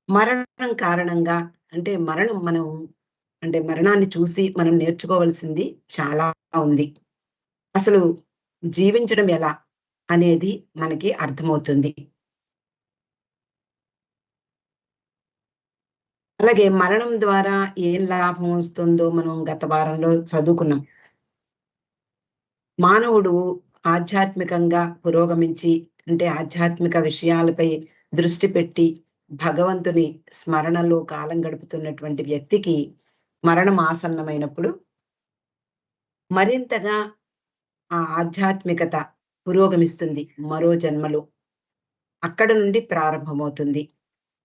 మరణం కారణంగా అంటే మరణాన్ని చూసి మనం నేర్చుకోవాల్సింది చాలా ఉంది. అసలు జీవించడం ఎలా అనేది మనకి అర్థమవుతుంది. అలాగే మరణం ద్వారా ఏం లాభం వస్తుందో మనం గత వారంలో చదువుకున్నాం. మానవుడు ఆధ్యాత్మికంగా పురోగమించి అంటే ఆధ్యాత్మిక విషయాలపై దృష్టి పెట్టి భగవంతుని స్మరణలో కాలం గడుపుతున్నటువంటి వ్యక్తికి మరణం ఆసన్నమైనప్పుడు మరింతగా ఆ ఆధ్యాత్మికత పురోగమిస్తుంది మరో జన్మలో. అక్కడ నుండి ప్రారంభమవుతుంది.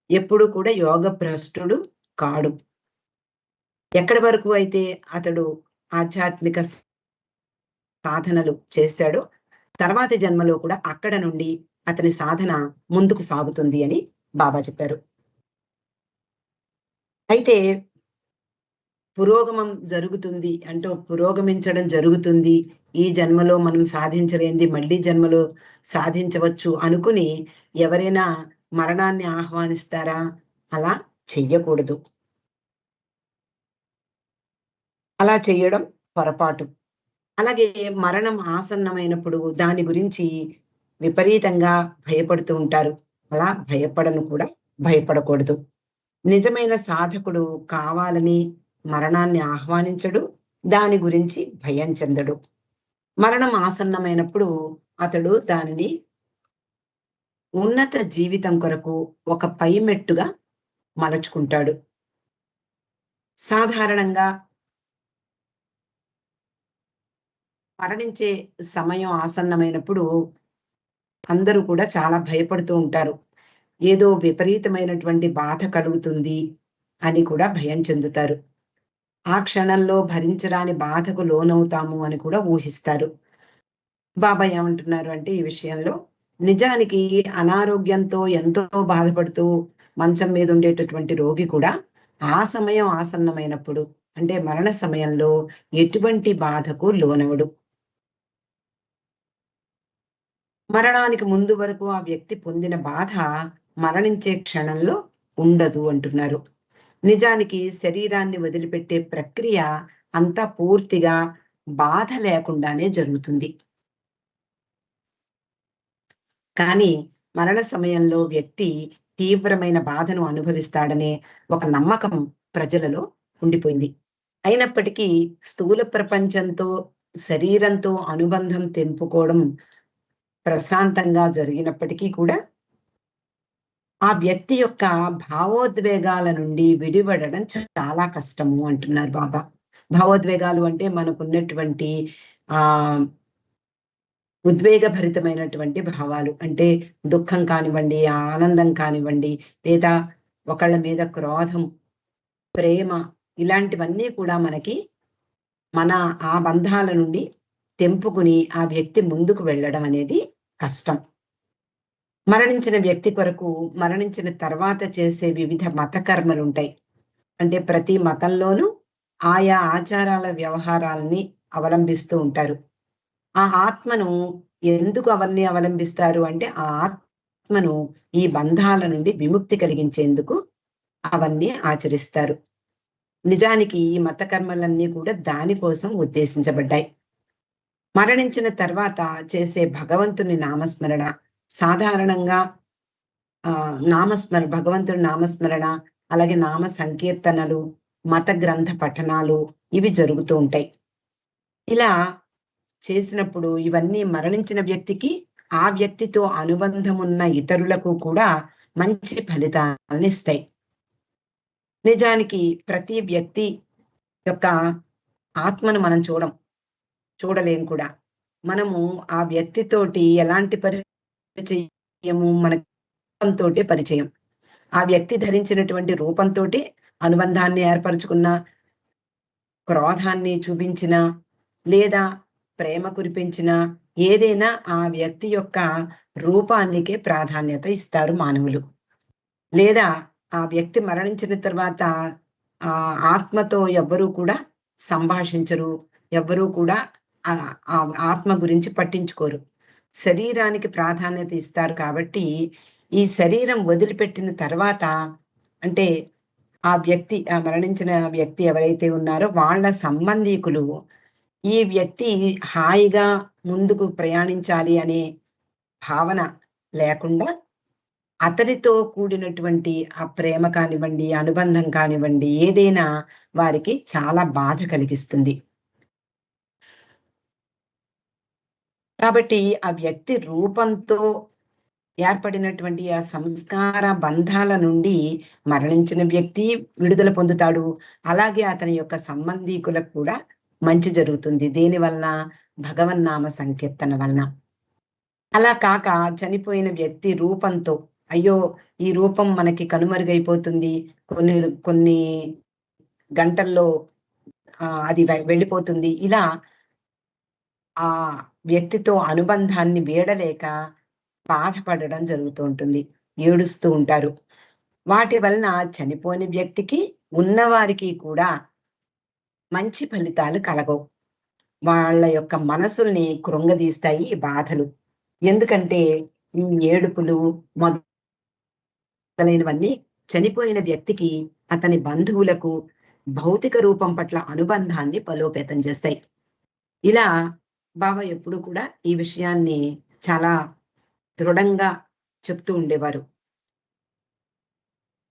ఎప్పుడు కూడా యోగ భ్రష్టుడు కాడు. ఎక్కడి వరకు అయితే అతడు ఆధ్యాత్మిక సాధనలు చేశాడో, తర్వాతి జన్మలో కూడా అక్కడ నుండి అతని సాధన ముందుకు సాగుతుంది అని బాబా చెప్పారు. అయితే పురోగమం జరుగుతుంది అంటూ పురోగమించడం జరుగుతుంది. ఈ జన్మలో మనం సాధించలేనిది మళ్ళీ జన్మలో సాధించవచ్చు అనుకుని ఎవరైనా మరణాన్ని ఆహ్వానిస్తారా? అలా చెయ్యకూడదు. అలా చెయ్యడం పొరపాటు. అలాగే మరణం ఆసన్నమైనప్పుడు దాని గురించి విపరీతంగా భయపడుతూ ఉంటారు. అలా భయపడకూడదు. నిజమైన సాధకుడు కావాలని మరణాన్ని ఆహ్వానించడు. దాని గురించి భయం చెందడు. మరణం ఆసన్నమైనప్పుడు అతడు దానిని ఉన్నత జీవితం కొరకు ఒక పైమెట్టుగా మలచుకుంటాడు. సాధారణంగా మరణించే సమయం ఆసన్నమైనప్పుడు అందరూ కూడా చాలా భయపడుతూ ఉంటారు. ఏదో విపరీతమైనటువంటి బాధ కలుగుతుంది అని కూడా భయం చెందుతారు. ఆ క్షణంలో భరించరాని బాధకు లోనవుతాము అని కూడా ఊహిస్తారు. బాబా ఏమంటున్నారు అంటే ఈ విషయంలో, నిజానికి అనారోగ్యంతో ఎంతో బాధపడుతూ మంచం మీద ఉండేటటువంటి రోగి కూడా ఆ సమయం ఆసన్నమైనప్పుడు అంటే మరణ సమయంలో ఎటువంటి బాధకు లోనవడు. మరణానికి ముందు వరకు ఆ వ్యక్తి పొందిన బాధ మరణించే క్షణంలో ఉండదు అంటున్నారు. నిజానికి శరీరాన్ని వదిలిపెట్టే ప్రక్రియ అంతా పూర్తిగా బాధ లేకుండానే జరుగుతుంది. కానీ మరణ సమయంలో వ్యక్తి తీవ్రమైన బాధను అనుభవిస్తాడనే ఒక నమ్మకం ప్రజలలో ఉండిపోయింది. అయినప్పటికీ స్థూల ప్రపంచంతో శరీరంతో అనుబంధం తెంపుకోవడం ప్రశాంతంగా జరిగినప్పటికీ కూడా ఆ వ్యక్తి యొక్క భావోద్వేగాల నుండి విడిపడడం చాలా కష్టము అంటున్నారు బాబా. భావోద్వేగాలు అంటే మనకున్నటువంటి ఆ ఉద్వేగభరితమైనటువంటి భావాలు. అంటే దుఃఖం కానివ్వండి, ఆనందం కానివ్వండి, లేదా ఒకళ్ళ మీద క్రోధం, ప్రేమ ఇలాంటివన్నీ కూడా మన ఆ బంధాల నుండి తెంపుకుని ఆ వ్యక్తి ముందుకు వెళ్ళడం అనేది కష్టం. మరణించిన వ్యక్తి కొరకు మరణించిన తర్వాత చేసే వివిధ మత కర్మలుంటాయి. అంటే ప్రతి మతంలోనూ ఆయా ఆచారాల వ్యవహారాల్ని అవలంబిస్తూ ఉంటారు. ఆ ఆత్మను ఎందుకు అవన్నీ అవలంబిస్తారు అంటే, ఆ ఆత్మను ఈ బంధాల నుండి విముక్తి కలిగించేందుకు అవన్నీ ఆచరిస్తారు. నిజానికి ఈ మత కర్మలన్నీ కూడా దానికోసం ఉద్దేశించబడ్డాయి. మరణించిన తర్వాత చేసే భగవంతుని నామస్మరణ సాధారణంగా భగవంతుడి నామస్మరణ, అలాగే నామ సంకీర్తనలు, మత గ్రంథ పఠనాలు ఇవి జరుగుతూ ఉంటాయి. ఇలా చేసినప్పుడు ఇవన్నీ మరణించిన వ్యక్తికి, ఆ వ్యక్తితో అనుబంధం ఉన్న ఇతరులకు కూడా మంచి ఫలితాలను ఇస్తాయి. నిజానికి ప్రతి వ్యక్తి యొక్క ఆత్మను మనం చూడలేం కూడా. మనము ఆ వ్యక్తితోటి ఎలాంటి పరిచయము మన రూపంతోటే పరిచయం. ఆ వ్యక్తి ధరించినటువంటి రూపంతోటి అనుబంధాన్ని ఏర్పరచుకున్న, క్రోధాన్ని చూపించిన, లేదా ప్రేమ కురిపించిన ఏదైనా ఆ వ్యక్తి యొక్క రూపానికే ప్రాధాన్యత ఇస్తారు మానవులు. లేదా ఆ వ్యక్తి మరణించిన తర్వాత ఆత్మతో ఎవ్వరూ కూడా సంభాషించరు. ఎవ్వరూ కూడా ఆ ఆత్మ గురించి పట్టించుకోరు. శరీరానికి ప్రాధాన్యత ఇస్తారు కాబట్టి ఈ శరీరం వదిలిపెట్టిన తర్వాత అంటే మరణించిన వ్యక్తి ఎవరైతే ఉన్నారో వాళ్ళ సంబంధీకులు ఈ వ్యక్తి హాయిగా ముందుకు ప్రయాణించాలి అనే భావన లేకుండా అతనితో కూడినటువంటి ఆ ప్రేమ కానివ్వండి, అనుబంధం కానివ్వండి, ఏదైనా వారికి చాలా బాధ కలిగిస్తుంది. కాబట్టి ఆ వ్యక్తి రూపంతో ఏర్పడినటువంటి ఆ సంస్కార బంధాల నుండి మరణించిన వ్యక్తి విడుదల పొందుతాడు. అలాగే అతని యొక్క సంబంధీకులకు కూడా మంచి జరుగుతుంది. దేని వలన? భగవన్నామ సంకీర్తన వలన. అలా కాక చనిపోయిన వ్యక్తి రూపంతో, అయ్యో! ఈ రూపం మనకి కనుమరుగైపోతుంది. కొన్ని కొన్ని గంటల్లో అది వెళ్ళిపోతుంది. ఇలా ఆ వ్యక్తితో అనుబంధాన్ని వీడలేక బాధపడడం జరుగుతూ ఉంటుంది. ఏడుస్తూ ఉంటారు. వాటి వలన చనిపోయిన వ్యక్తికి, ఉన్నవారికి కూడా మంచి ఫలితాలు కలగవు. వాళ్ళ యొక్క మనసుల్ని కృంగదీస్తాయి ఈ బాధలు. ఎందుకంటే ఈ ఏడుపులు మొదలైనవన్నీ చనిపోయిన వ్యక్తికి, అతని బంధువులకు భౌతిక రూపం పట్ల అనుబంధాన్ని బలోపేతం చేస్తాయి. ఇలా బాబా ఎప్పుడు కూడా ఈ విషయాన్ని చాలా దృఢంగా చెప్తూ ఉండేవారు.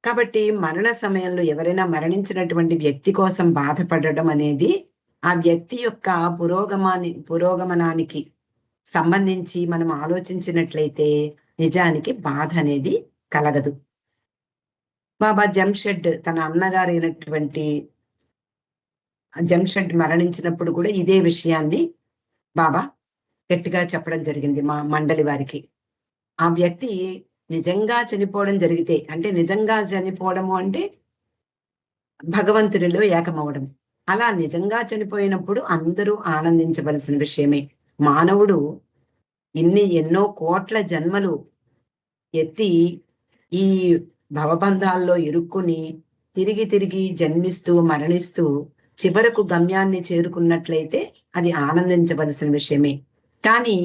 కాబట్టి మరణ సమయంలో ఎవరైనా మరణించినటువంటి వ్యక్తి కోసం బాధపడడం అనేది ఆ వ్యక్తి యొక్క పురోగమనానికి సంబంధించి మనం ఆలోచించినట్లయితే నిజానికి బాధ అనేది కలగదు. బాబా జంషెడ్ తన అన్నగారైనటువంటి జంషెడ్ మరణించినప్పుడు కూడా ఇదే విషయాన్ని బాబా గట్టిగా చెప్పడం జరిగింది మా మండలి వారికి. ఆ వ్యక్తి నిజంగా చనిపోవడం జరిగితే, అంటే నిజంగా చనిపోవడము అంటే భగవంతునిలో ఏకమవ్వడం. అలా నిజంగా చనిపోయినప్పుడు అందరూ ఆనందించవలసిన విషయమే. మానవుడు ఎన్నో కోట్ల జన్మలు ఎత్తి ఈ భవబంధాల్లో ఇరుక్కుని తిరిగి తిరిగి జన్మిస్తూ మరణిస్తూ చివరకు గమ్యాన్ని చేరుకున్నట్లయితే అది ఆనందించవలసిన విషయమే. కానీ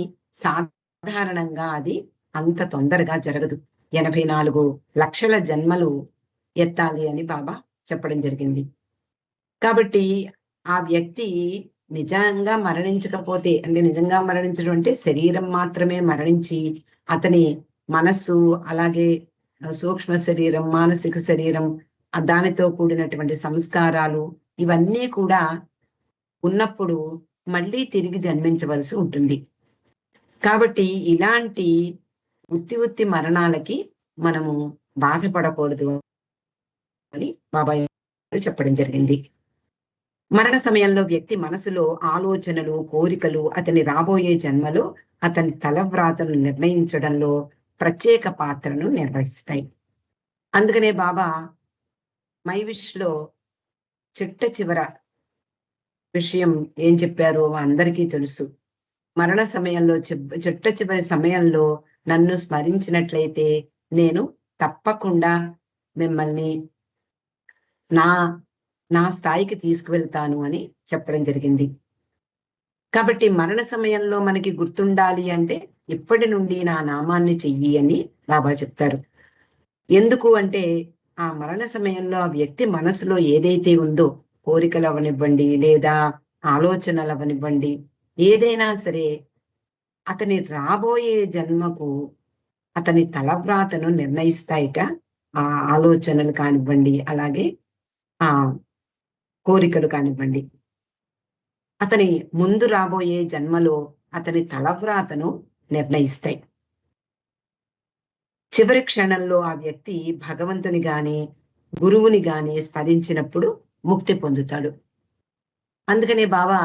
సాధారణంగా అది అంత తొందరగా జరగదు. 84 లక్షల జన్మలు ఎత్తాలి అని బాబా చెప్పడం జరిగింది. కాబట్టి ఆ వ్యక్తి నిజంగా మరణించకపోతే, అంటే నిజంగా మరణించడం అంటే శరీరం మాత్రమే మరణించి అతని మనస్సు, అలాగే సూక్ష్మ శరీరం, మానసిక శరీరం, దానితో కూడినటువంటి సంస్కారాలు ఇవన్నీ కూడా ఉన్నప్పుడు మళ్ళీ తిరిగి జన్మించవలసి ఉంటుంది. కాబట్టి ఇలాంటి ఉత్తి మరణాలకి మనము బాధపడకూడదు అని బాబాయ్ చెప్పడం జరిగింది. మరణ సమయంలో వ్యక్తి మనసులో ఆలోచనలు, కోరికలు అతని రాబోయే జన్మలో అతని తలవ్రాతను నిర్ణయించడంలో ప్రత్యేక పాత్రను నిర్వహిస్తాయి. అందుకనే బాబా మై విష్లో చిట్ట చివర విషయం ఏం చెప్పారో అందరికీ తెలుసు. మరణ సమయంలో చిట్ట చివరి సమయంలో నన్ను స్మరించినట్లయితే నేను తప్పకుండా మిమ్మల్ని నా స్థాయికి తీసుకువెళ్తాను అని చెప్పడం జరిగింది. కాబట్టి మరణ సమయంలో మనకి గుర్తుండాలి అంటే ఇప్పటి నుండి నా నామాన్ని చెయ్యి అని బాబా చెప్తారు. ఎందుకు అంటే ఆ మరణ సమయంలో ఆ వ్యక్తి మనసులో ఏదైతే ఉందో, కోరికలు అవనివ్వండి లేదా ఆలోచనలు అవనివ్వండి, ఏదైనా సరే అతని రాబోయే జన్మకు అతని తలవ్రాతను నిర్ణయిస్తాయిట. ఆ ఆలోచనలు కానివ్వండి, అలాగే ఆ కోరికలు కానివ్వండి, అతని ముందు రాబోయే జన్మలో అతని తలవ్రాతను నిర్ణయిస్తాయి. చివరి క్షణంలో ఆ వ్యక్తి భగవంతుని గాని గురువుని గాని స్మరించినప్పుడు ముక్తి పొందుతాడు. అందుకనే బాబా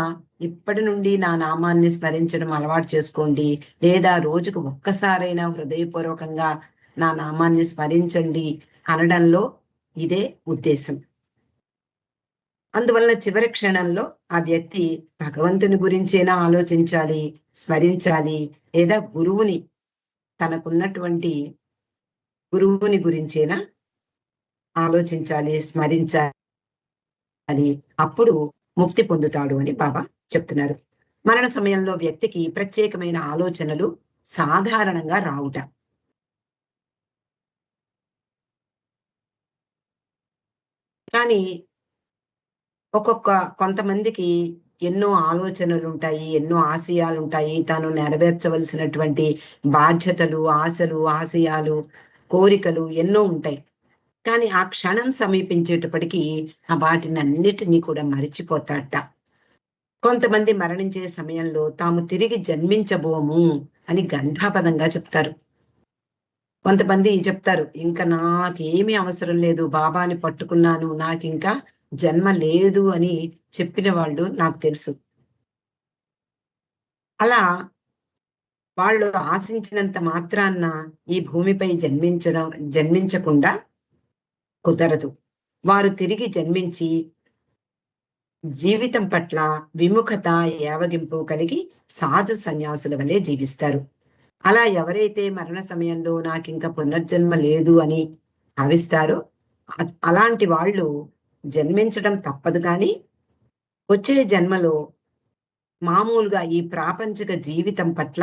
ఇప్పటి నుండి నా నామాన్ని స్మరించడం అలవాటు చేసుకోండి, లేదా రోజుకు ఒక్కసారైనా హృదయపూర్వకంగా నా నామాన్ని స్మరించండి అనడంలో ఇదే ఉద్దేశం. అందువల్ల చివరి క్షణంలో ఆ వ్యక్తి భగవంతుని గురించేనా ఆలోచించాలి, స్మరించాలి, లేదా తనకున్నటువంటి గురువుని గురించేనా ఆలోచించాలి, స్మరించాలి. అప్పుడు ముక్తి పొందుతాడు అని బాబా చెప్తున్నారు. మరణ సమయంలో వ్యక్తికి ప్రత్యేకమైన ఆలోచనలు సాధారణంగా రావుట. కానీ కొంతమందికి ఎన్నో ఆలోచనలుంటాయి, ఎన్నో ఆశయాలుంటాయి. తాను నెరవేర్చవలసినటువంటి బాధ్యతలు, ఆశలు, ఆశయాలు, కోరికలు ఎన్నో ఉంటాయి. కానీ ఆ క్షణం సమీపించేటప్పటికి వాటినన్నిటిని కూడా మరిచిపోతాడట. కొంతమంది మరణించే సమయంలో తాము తిరిగి జన్మించబోము అని ఘంటాపథంగా చెప్తారు. కొంతమంది చెప్తారు, "ఇంక నాకేమీ అవసరం లేదు. బాబాని పట్టుకున్నాను. నాకింకా జన్మ లేదు" అని చెప్పిన వాళ్ళు నాకు తెలుసు. అలా వాళ్ళు ఆశించినంత మాత్రాన ఈ భూమిపై జన్మించకుండా కుదరదు. వారు తిరిగి జన్మించి జీవితం పట్ల విముఖత, యావగింపు కలిగి సాధు సన్యాసుల వలె జీవిస్తారు. అలా ఎవరైతే మరణ సమయంలో నాకింక పునర్జన్మ లేదు అని భావిస్తారో, అలాంటి వాళ్ళు జన్మించడం తప్పదు కానీ, వచ్చే జన్మలో మామూలుగా ఈ ప్రాపంచిక జీవితం పట్ల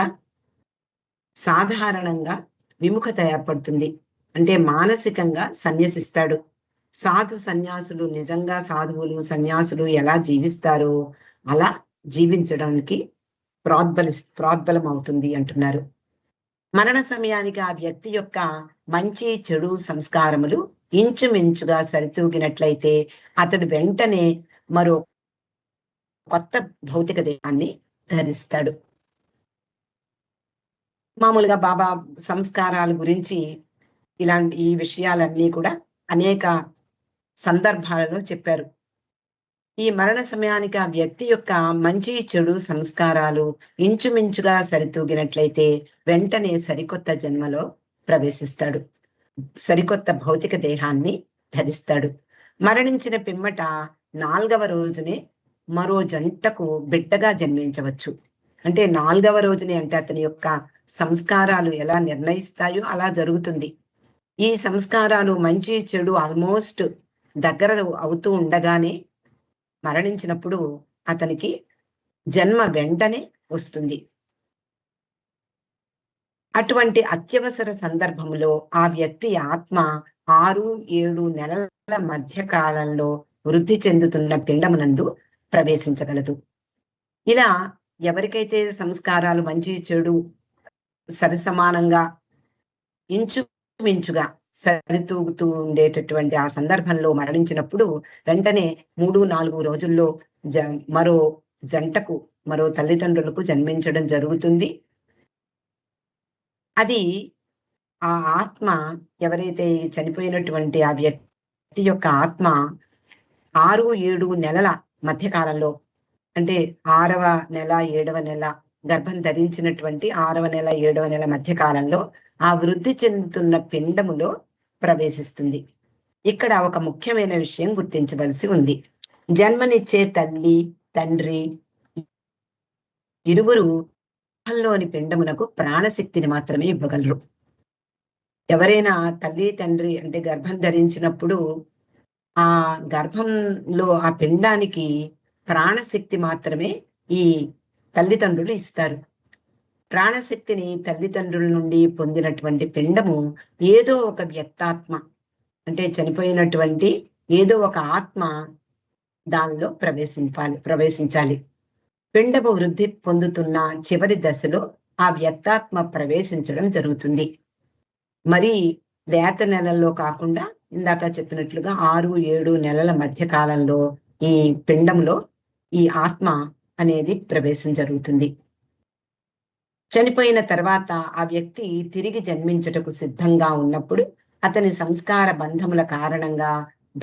సాధారణంగా విముఖత ఏర్పడుతుంది. అంటే మానసికంగా సన్యసిస్తాడు. సాధు సన్యాసులు నిజంగా సాధువులు, సన్యాసులు ఎలా జీవిస్తారో అలా జీవించడానికి ప్రోద్బలం అవుతుంది అంటున్నారు. మరణ సమయానికి ఆ వ్యక్తి యొక్క మంచి, చెడు సంస్కారములు ఇంచుమించుగా సరితూగినట్లయితే అతడు వెంటనే మరో కొత్త భౌతిక దేహాన్ని ధరిస్తాడు. మామూలుగా బాబా సంస్కారాల గురించి ఇలాంటి ఈ విషయాలన్నీ కూడా అనేక సందర్భాలలో చెప్పారు. ఈ మరణ సమయానికి ఆ వ్యక్తి యొక్క మంచి, చెడు సంస్కారాలు ఇంచుమించుగా సరితూగినట్లయితే వెంటనే సరికొత్త జన్మలో ప్రవేశిస్తాడు. సరికొత్త భౌతిక దేహాన్ని ధరిస్తాడు. మరణించిన పిమ్మట 4వ రోజునే మరో జంటకు బిడ్డగా జన్మించవచ్చు. అంటే 4వ రోజునే అంటే అతని యొక్క సంస్కారాలు ఎలా నిర్ణయిస్తాయో అలా జరుగుతుంది. ఈ సంస్కారాలు మంచి, చెడు ఆల్మోస్ట్ దగ్గర అవుతూ ఉండగానే మరణించినప్పుడు అతనికి జన్మ వెంటనే వస్తుంది. అటువంటి అత్యవసర సందర్భంలో ఆ వ్యక్తి ఆత్మ 6, 7 నెలల మధ్య కాలంలో వృద్ధి చెందుతున్న పిండమునందు ప్రవేశించగలదు. ఇలా ఎవరికైతే సంస్కారాలు మంచి, చెడు సరిసమానంగా ఇంచుమించుగా సరితూగుతూ ఉండేటటువంటి ఆ సందర్భంలో మరణించినప్పుడు వెంటనే 3, 4 రోజుల్లో మరో జంటకు, మరో తల్లిదండ్రులకు జన్మించడం జరుగుతుంది. అది ఆ ఆత్మ ఎవరైతే చనిపోయినటువంటి ఆ వ్యక్తి యొక్క ఆత్మ 6, 7 నెలల మధ్య కాలంలో అంటే 6వ నెల, 7వ నెల గర్భం ధరించినటువంటి 6వ నెల, 7వ నెల మధ్య కాలంలో ఆ వృద్ధి చెందుతున్న పిండములో ప్రవేశిస్తుంది. ఇక్కడ ఒక ముఖ్యమైన విషయం గుర్తించవలసి ఉంది. జన్మనిచ్చే తల్లి, తండ్రి ఇరువురు లోని పిండమునకు ప్రాణశక్తిని మాత్రమే ఇవ్వగలరు. ఎవరైనా తల్లి, తండ్రి అంటే గర్భం ధరించినప్పుడు ఆ గర్భంలో ఆ పిండానికి ప్రాణశక్తి మాత్రమే ఈ తల్లిదండ్రులు ఇస్తారు. ప్రాణశక్తిని తల్లిదండ్రుల నుండి పొందినటువంటి పిండము ఏదో ఒక వ్యక్తాత్మ అంటే చనిపోయినటువంటి ఏదో ఒక ఆత్మ దానిలో ప్రవేశించాలి. పిండము వృద్ధి పొందుతున్న చివరి దశలో ఆ వ్యక్తాత్మ ప్రవేశించడం జరుగుతుంది. మరి లేత నెలల్లో కాకుండా ఇందాక చెప్పినట్లుగా 6, 7 నెలల మధ్య కాలంలో ఈ పిండంలో ఈ ఆత్మ అనేది ప్రవేశం జరుగుతుంది. చనిపోయిన తర్వాత ఆ వ్యక్తి తిరిగి జన్మించుటకు సిద్ధంగా ఉన్నప్పుడు అతని సంస్కార బంధముల కారణంగా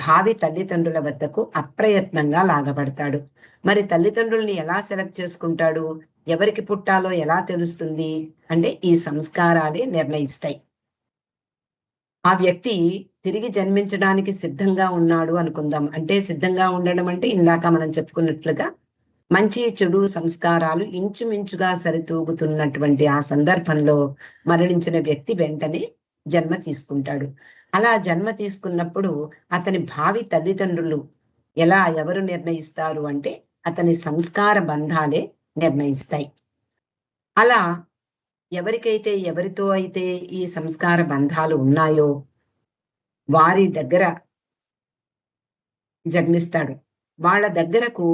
భావి తల్లిదండ్రుల వద్దకు అప్రయత్నంగా లాగబడతాడు. మరి తల్లిదండ్రుల్ని ఎలా సెలెక్ట్ చేసుకుంటాడు? ఎవరికి పుట్టాలో ఎలా తెలుస్తుంది? అంటే ఈ సంస్కారాలే నిర్ణయిస్తాయి. ఆ వ్యక్తి తిరిగి జన్మించడానికి సిద్ధంగా ఉన్నాడు అనుకుందాం. అంటే సిద్ధంగా ఉండడం అంటే ఇందాక మనం చెప్పుకున్నట్లుగా మంచి, చెడు సంస్కారాలు ఇంచుమించుగా సరితూగుతున్నటువంటి ఆ సందర్భంలో మరణించిన వ్యక్తి వెంటనే జన్మ తీసుకుంటాడు. అలా జన్మ తీసుకున్నప్పుడు అతని భావి తల్లిదండ్రులు ఎవరు నిర్ణయిస్తారు అంటే అతని సంస్కార బంధాలే నిర్ణయిస్తాయి. అలా ఎవరితో అయితే ఈ సంస్కార బంధాలు ఉన్నాయో వారి దగ్గర జన్మిస్తాడు. వాళ్ళ దగ్గరకు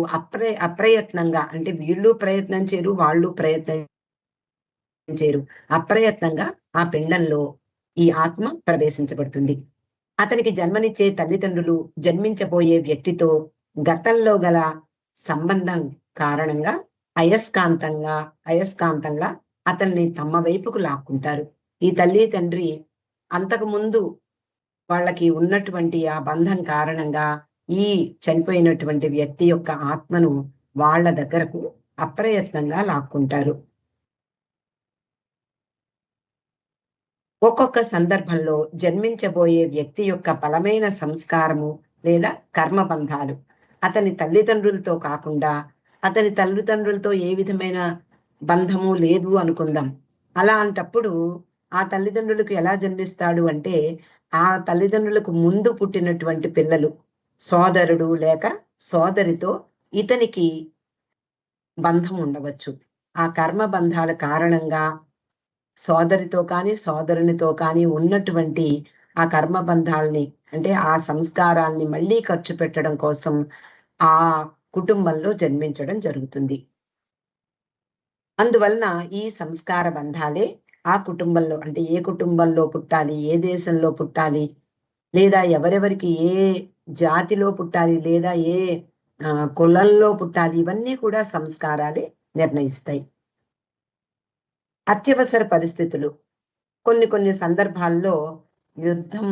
అప్రయత్నంగా అంటే వీళ్ళు ప్రయత్నం చేయరు, వాళ్ళు ప్రయత్నం చేయరు. అప్రయత్నంగా ఆ పిండంలో ఈ ఆత్మ ప్రవేశించబడుతుంది. అతనికి జన్మనిచ్చే తల్లిదండ్రులు జన్మించబోయే వ్యక్తితో గతంలో గల సంబంధం కారణంగా అయస్కాంతంగా అయస్కాంతంగా అతన్ని తమ వైపుకు లాక్కుంటారు. ఈ తల్లి, తండ్రి అంతకుముందు వాళ్ళకి ఉన్నటువంటి ఆ బంధం కారణంగా ఈ చనిపోయినటువంటి వ్యక్తి యొక్క ఆత్మను వాళ్ళ దగ్గరకు అప్రయత్నంగా లాక్కుంటారు. ఒక్కొక్క సందర్భంలో జన్మించబోయే వ్యక్తి యొక్క బలమైన సంస్కారము లేదా కర్మబంధాలు అతని తల్లిదండ్రులతో కాకుండా అతని తల్లిదండ్రులతో ఏ విధమైన బంధము లేదు అనుకుందాం. అలాంటప్పుడు ఆ తల్లిదండ్రులకు ఎలా జన్మిస్తాడు అంటే ఆ తల్లిదండ్రులకు ముందు పుట్టినటువంటి పిల్లలు సోదరుడు లేక సోదరితో ఇతనికి బంధం ఉండవచ్చు. ఆ కర్మ బంధాల కారణంగా సోదరితో కానీ, సోదరునితో కానీ ఉన్నటువంటి ఆ కర్మ బంధాల్ని అంటే ఆ సంస్కారాల్ని మళ్ళీ ఖర్చు పెట్టడం కోసం ఆ కుటుంబంలో జన్మించడం జరుగుతుంది. అందువలన ఈ సంస్కార బంధాలే ఆ కుటుంబంలో అంటే ఏ కుటుంబంలో పుట్టాలి, ఏ దేశంలో పుట్టాలి, లేదా ఎవరెవరికి ఏ జాతిలో పుట్టాలి, లేదా ఏ కులంలో పుట్టాలి, ఇవన్నీ కూడా సంస్కారాలే నిర్ణయిస్తాయి. అత్యవసర పరిస్థితులు కొన్ని కొన్ని సందర్భాల్లో యుద్ధం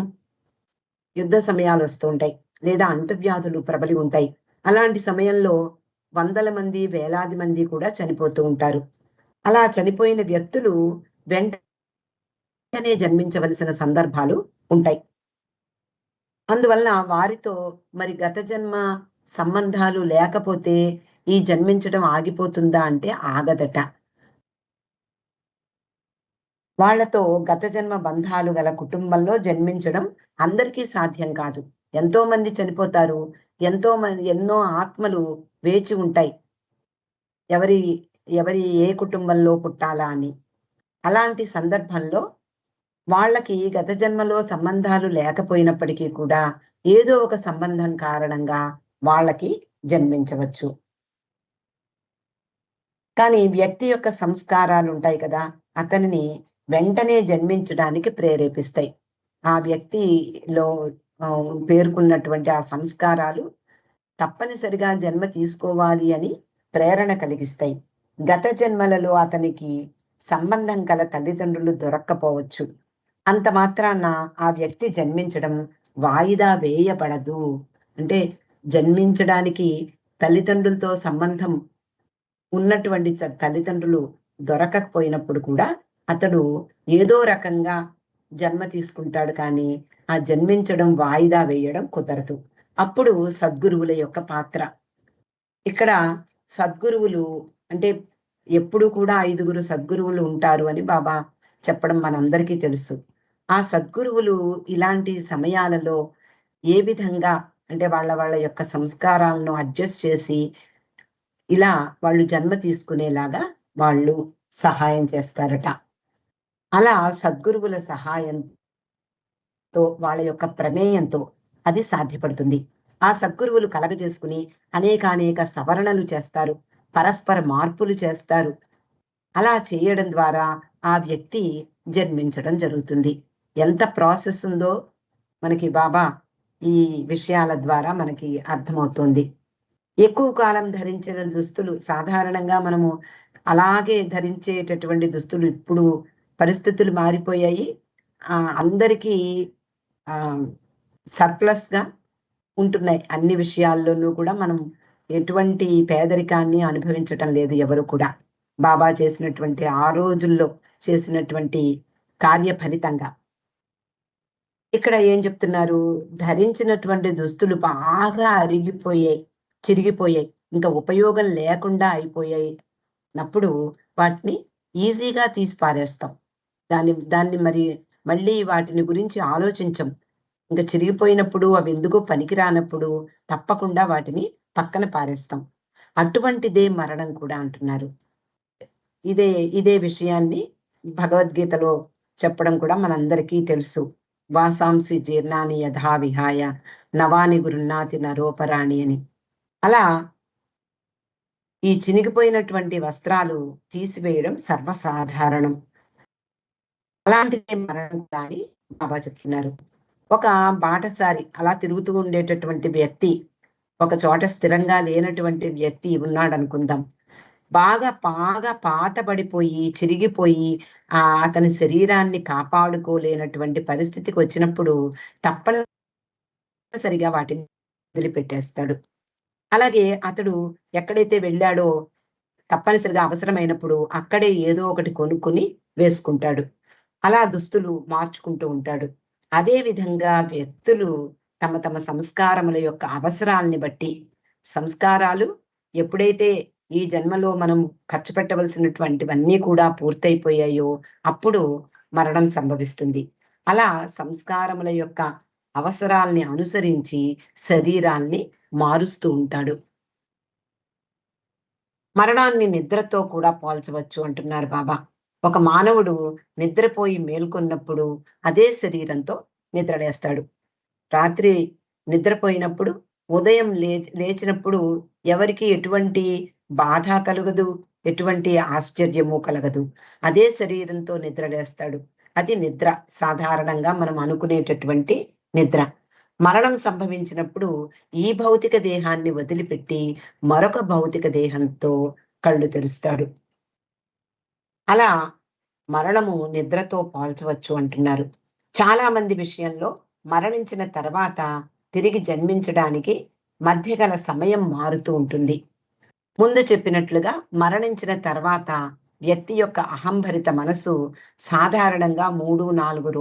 యుద్ధ సమయాలు వస్తూ ఉంటాయి. లేదా అంటువ్యాధులు ప్రబలి ఉంటాయి. అలాంటి సమయంలో వందల మంది, వేలాది మంది కూడా చనిపోతూ ఉంటారు. అలా చనిపోయిన వ్యక్తులు వెంటనే జన్మించవలసిన సందర్భాలు ఉంటాయి. అందువల్ల వారితో మరి గత జన్మ సంబంధాలు లేకపోతే ఈ జన్మించడం ఆగిపోతుందా అంటే ఆగదట. వాళ్ళతో గత జన్మ బంధాలు గల కుటుంబంలో జన్మించడం అందరికీ సాధ్యం కాదు. ఎంతో మంది చనిపోతారు. ఎన్నో ఆత్మలు వేచి ఉంటాయి. ఎవరి ఎవరి ఏ కుటుంబంలో పుట్టాలా అని. అలాంటి సందర్భంలో వాళ్ళకి గత జన్మలో సంబంధాలు లేకపోయినప్పటికీ కూడా ఏదో ఒక సంబంధం కారణంగా వాళ్ళకి జన్మించవచ్చు. కానీ వ్యక్తి యొక్క సంస్కారాలు ఉంటాయి కదా! అతనిని వెంటనే జన్మించడానికి ప్రేరేపిస్తాయి. ఆ వ్యక్తిలో పేర్కొన్నటువంటి ఆ సంస్కారాలు తప్పనిసరిగా జన్మ తీసుకోవాలి అని ప్రేరణ కలిగిస్తాయి. గత జన్మలలో అతనికి సంబంధం కల తల్లిదండ్రులు దొరక్కపోవచ్చు. అంత మాత్రాన ఆ వ్యక్తి జన్మించడం వాయిదా వేయబడదు. అంటే జన్మించడానికి తల్లిదండ్రులతో సంబంధం ఉన్నటువంటి తల్లిదండ్రులు దొరకకపోయినప్పుడు కూడా అతడు ఏదో రకంగా జన్మ తీసుకుంటాడు కానీ ఆ జన్మించడం వాయిదా వేయడం కుదరదు. అప్పుడు సద్గురువుల యొక్క పాత్ర. ఇక్కడ సద్గురువులు అంటే ఎప్పుడు కూడా 5గురు సద్గురువులు ఉంటారు అని బాబా చెప్పడం మనందరికీ తెలుసు. ఆ సద్గురువులు ఇలాంటి సమయాలలో ఏ విధంగా అంటే వాళ్ళ యొక్క సంస్కారాలను అడ్జస్ట్ చేసి ఇలా వాళ్ళు జన్మ తీసుకునేలాగా వాళ్ళు సహాయం చేస్తారట. అలా సద్గురువుల సహాయంతో వాళ్ళ యొక్క ప్రమేయంతో అది సాధ్యపడుతుంది. ఆ సద్గురువులు కలగజేసుకుని అనేక సవరణలు చేస్తారు. పరస్పర మార్పులు చేస్తారు. అలా చేయడం ద్వారా ఆ వ్యక్తి జన్మించడం జరుగుతుంది. ఎంత ప్రాసెస్ ఉందో మనకి బాబా ఈ విషయాల ద్వారా మనకి అర్థమవుతుంది. ఎక్కువ కాలం ధరించిన దుస్తులు సాధారణంగా మనము అలాగే ధరించేటటువంటి దుస్తులు ఇప్పుడు పరిస్థితులు మారిపోయాయి. అందరికీ సర్ప్లస్‌గా ఉంటున్నాయి. అన్ని విషయాల్లోనూ కూడా మనం ఎటువంటి పేదరికాన్ని అనుభవించటం లేదు ఎవరు కూడా. బాబా చేసినటువంటి ఆ రోజుల్లో చేసినటువంటి కార్య ఫలితంగా. ఇక్కడ ఏం చెప్తున్నారు? ధరించినటువంటి దుస్తులు బాగా అరిగిపోయాయి, చిరిగిపోయాయి. ఇంకా ఉపయోగం లేకుండా అయిపోయాయి. నప్పుడు వాటిని ఈజీగా తీసి పారేస్తాం. దాన్ని మరి మళ్ళీ వాటిని గురించి ఆలోచించం. ఇంక చిరిగిపోయినప్పుడు అవి ఎందుకో పనికి రానప్పుడు తప్పకుండా వాటిని పక్కన పారేస్తాం. అటువంటిదే మరణం కూడా అంటున్నారు. ఇదే ఇదే విషయాన్ని భగవద్గీతలో చెప్పడం కూడా మనందరికీ తెలుసు. వాసాంసి జీర్ణాని యథా విహాయ నవాని గృహ్ణాతి నరోపరాణి అని. అలా ఈ చినిగిపోయినటువంటి వస్త్రాలు తీసివేయడం సర్వసాధారణం. అలాంటిదే మరణం అని బాబా చెప్తున్నారు. ఒక బాటసారి అలా తిరుగుతూ ఉండేటటువంటి వ్యక్తి, ఒక చోట స్థిరంగా లేనటువంటి వ్యక్తి ఉన్నాడనుకుందాం. బాగా పాతబడిపోయి, చిరిగిపోయి అతని శరీరాన్ని కాపాడుకోలేనటువంటి పరిస్థితికి వచ్చినప్పుడు తప్పనిసరిగా వాటిని వదిలిపెట్టేస్తాడు. అలాగే అతడు ఎక్కడైతే వెళ్ళాడో తప్పనిసరిగా అవసరమైనప్పుడు అక్కడే ఏదో ఒకటి కొనుక్కొని వేసుకుంటాడు. అలా దుస్తులు మార్చుకుంటూ ఉంటాడు. అదే విధంగా వ్యక్తులు తమ తమ సంస్కారముల యొక్క అవసరాల్ని బట్టి సంస్కారాలు ఎప్పుడైతే ఈ జన్మలో మనం ఖర్చు పెట్టవలసినటువంటివన్నీ కూడా పూర్తయిపోయాయో అప్పుడు మరణం సంభవిస్తుంది. అలా సంస్కారముల యొక్క అవసరాల్ని అనుసరించి శరీరాల్ని మారుస్తూ ఉంటాడు. మరణాన్ని నిద్రతో కూడా పోల్చవచ్చు అంటున్నారు బాబా. ఒక మానవుడు నిద్రపోయి మేల్కొన్నప్పుడు అదే శరీరంతో నిద్రలేస్తాడు. రాత్రి నిద్రపోయినప్పుడు ఉదయం లేచినప్పుడు ఎవరికీ ఎటువంటి బాధ కలగదు, ఎటువంటి ఆశ్చర్యము కలగదు. అదే శరీరంతో నిద్రలేస్తాడు. అది నిద్ర. సాధారణంగా మనం అనుకునేటటువంటి నిద్ర. మరణం సంభవించినప్పుడు ఈ భౌతిక దేహాన్ని వదిలిపెట్టి మరొక భౌతిక దేహంతో కళ్ళు తెరుస్తాడు. అలా మరణము నిద్రతో పోల్చవచ్చు అంటున్నారు. చాలా మంది విషయంలో మరణించిన తర్వాత తిరిగి జన్మించడానికి మధ్య గల సమయం మారుతూ ఉంటుంది. ముందు చెప్పినట్లుగా మరణించిన తర్వాత వ్యక్తి యొక్క అహంభరిత మనసు సాధారణంగా 3-4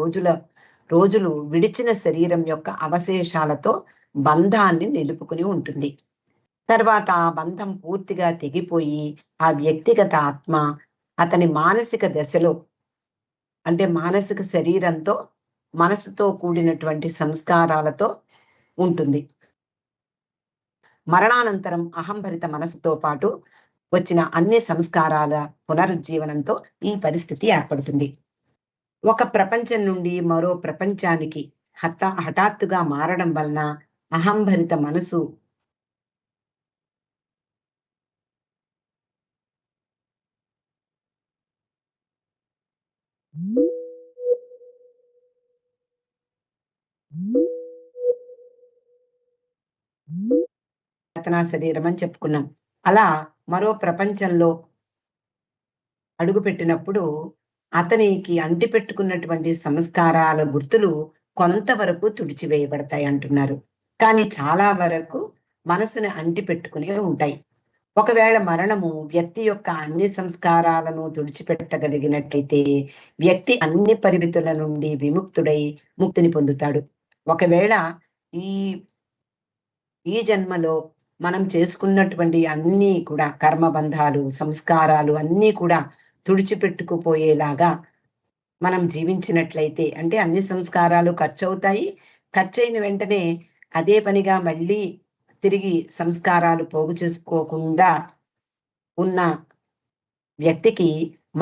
రోజులు విడిచిన శరీరం యొక్క అవశేషాలతో బంధాన్ని నిలుపుకుని ఉంటుంది. తర్వాత ఆ బంధం పూర్తిగా తెగిపోయి ఆ వ్యక్తిగత ఆత్మ అతని మానసిక దశలో, అంటే మానసిక శరీరంతో మనసుతో కూడినటువంటి సంస్కారాలతో ఉంటుంది. మరణానంతరం అహంభరిత మనసుతో పాటు వచ్చిన అన్ని సంస్కారాల పునరుజ్జీవనంతో ఈ పరిస్థితి ఏర్పడుతుంది. ఒక ప్రపంచం నుండి మరో ప్రపంచానికి హఠాత్తుగా మారడం వలన అహంభరిత మనసు చేతనా శరీరం అని చెప్పుకున్నాం. అలా మరో ప్రపంచంలో అడుగుపెట్టినప్పుడు అతనికి అంటిపెట్టుకున్నటువంటి సంస్కారాల గుర్తులు కొంతవరకు తుడిచివేయబడతాయి అంటున్నారు. కానీ చాలా వరకు మనసుని అంటిపెట్టుకునే ఉంటాయి. ఒకవేళ మరణము వ్యక్తి యొక్క అన్ని సంస్కారాలను తుడిచిపెట్టగలిగినట్లయితే వ్యక్తి అన్ని పరిమితుల నుండి విముక్తుడై ముక్తిని పొందుతాడు. ఒకవేళ ఈ ఈ జన్మలో మనం చేసుకున్నటువంటి అన్నీ కూడా కర్మబంధాలు, సంస్కారాలు అన్నీ కూడా తుడిచిపెట్టుకుపోయేలాగా మనం జీవించినట్లయితే, అంటే అన్ని సంస్కారాలు ఖర్చవుతాయి. ఖర్చయిన వెంటనే అదే పనిగా మళ్ళీ తిరిగి సంస్కారాలు పోగు చేసుకోకుండా ఉన్న వ్యక్తికి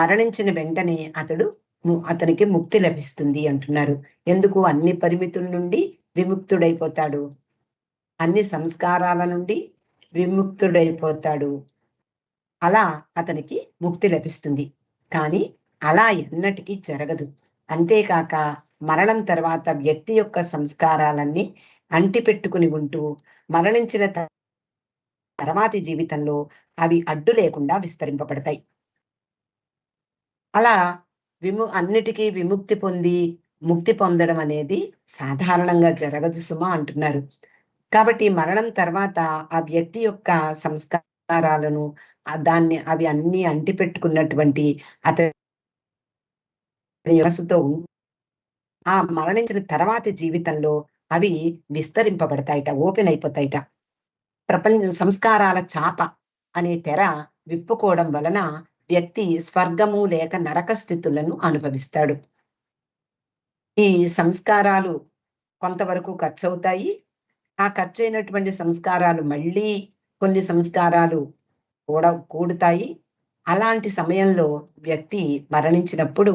మరణించిన వెంటనే అతనికి ముక్తి లభిస్తుంది అంటున్నారు. ఎందుకు? అన్ని పరిమితుల నుండి విముక్తుడైపోతాడు. అన్ని సంస్కారాల నుండి విముక్తుడైపోతాడు. అలా అతనికి ముక్తి లభిస్తుంది. కానీ అలా ఎన్నటికీ జరగదు. అంతేకాక మరణం తర్వాత వ్యక్తి యొక్క సంస్కారాలన్నీ అంటిపెట్టుకుని ఉంటూ మరణించిన తర్వాతి జీవితంలో అవి అడ్డు లేకుండా విస్తరింపబడతాయి. అలా అన్నిటికీ విముక్తి పొంది ముక్తి పొందడం అనేది సాధారణంగా జరగదు సుమా అంటున్నారు. కాబట్టి మరణం తర్వాత ఆ వ్యక్తి యొక్క సంస్కారాలను అవి అన్ని అంటిపెట్టుకున్నటువంటి అతని మనసుతో ఆ మరణించిన తర్వాతి జీవితంలో అవి విస్తరింపబడతాయిట, ఓపెన్ అయిపోతాయిట. సంస్కారాల చాప అనే తెర విప్పుకోవడం వలన వ్యక్తి స్వర్గము లేక నరక స్థితులను అనుభవిస్తాడు. ఈ సంస్కారాలు కొంతవరకు ఖర్చవుతాయి. ఆ ఖర్చయినటువంటి సంస్కారాలు మళ్ళీ కొన్ని సంస్కారాలు కూడుతాయి. అలాంటి సమయంలో వ్యక్తి మరణించినప్పుడు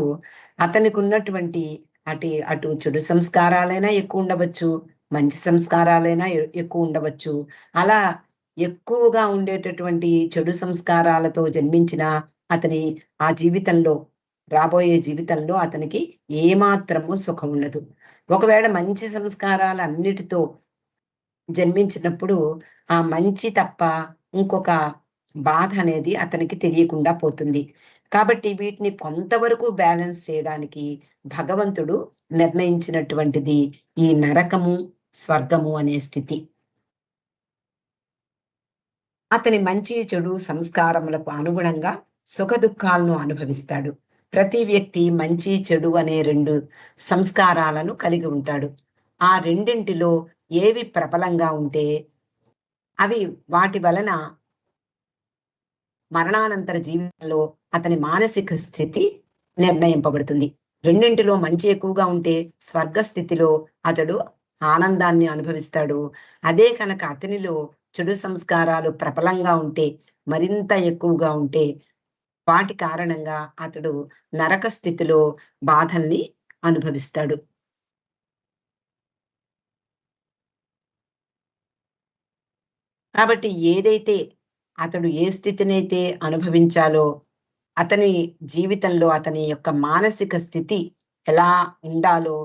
అతనికి ఉన్నటువంటి అటు చెడు సంస్కారాలైనా ఎక్కువ ఉండవచ్చు. మంచి సంస్కారాలైనా ఎక్కువ ఉండవచ్చు. అలా ఎక్కువగా ఉండేటటువంటి చెడు సంస్కారాలతో జన్మించిన అతని ఆ జీవితంలో రాబోయే జీవితంలో అతనికి ఏమాత్రము సుఖం ఉండదు. ఒకవేళ మంచి సంస్కారాలన్నిటితో జన్మించినప్పుడు ఆ మంచి తప్ప ఇంకొక బాధ అనేది అతనికి తెలియకుండా పోతుంది. కాబట్టి వీటిని కొంతవరకు బ్యాలెన్స్ చేయడానికి భగవంతుడు నిర్ణయించినటువంటిది ఈ నరకము, స్వర్గము అనే స్థితి. అతని మంచి, చెడు సంస్కారములకు అనుగుణంగా సుఖదుఖాలను అనుభవిస్తాడు. ప్రతి వ్యక్తి మంచి, చెడు అనే 2 సంస్కారాలను కలిగి ఉంటాడు. ఆ రెండింటిలో ఏవి ప్రబలంగా ఉంటే అవి వాటి వలన మరణానంతర జీవితంలో అతని మానసిక స్థితి నిర్ణయింపబడుతుంది. రెండింటిలో మంచి ఎక్కువగా ఉంటే స్వర్గ స్థితిలో అతడు ఆనందాన్ని అనుభవిస్తాడు. అదే కనుక అతనిలో చెడు సంస్కారాలు ప్రబలంగా ఉంటే, మరింత ఎక్కువగా ఉంటే, వాటి కారణంగా అతడు నరక స్థితిలో బాధల్ని అనుభవిస్తాడు. కాబట్టి ఏదైతే అతడు ఏ స్థితినైతే అనుభవించాలో, అతని జీవితంలో అతని యొక్క మానసిక స్థితి ఎలా ఉండాలో,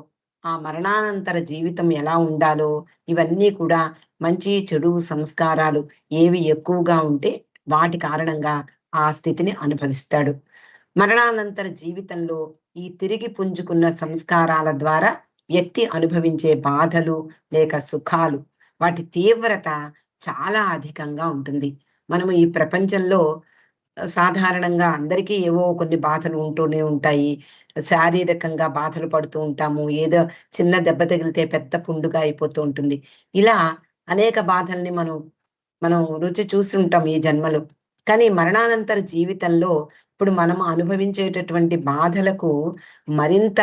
ఆ మరణానంతర జీవితం ఎలా ఉండాలో, ఇవన్నీ కూడా మంచి, చెడు సంస్కారాలు ఏవి ఎక్కువగా ఉంటే వాటి కారణంగా ఆ స్థితిని అనుభవిస్తాడు. మరణానంతర జీవితంలో ఈ తిరిగి పుంజుకున్న సంస్కారాల ద్వారా వ్యక్తి అనుభవించే బాధలు లేక సుఖాలు వాటి తీవ్రత చాలా అధికంగా ఉంటుంది. మనము ఈ ప్రపంచంలో సాధారణంగా అందరికీ ఏవో కొన్ని బాధలు ఉంటూనే ఉంటాయి. శారీరకంగా బాధలు పడుతూ ఉంటాము. ఏదో చిన్న దెబ్బ తగిలితే పెద్ద పుండుగా అయిపోతూ ఉంటుంది. ఇలా అనేక బాధల్ని మనం రుచి చూసుంటాం ఈ జన్మలో. కానీ మరణానంతర జీవితంలో ఇప్పుడు మనం అనుభవించేటటువంటి బాధలకు మరింత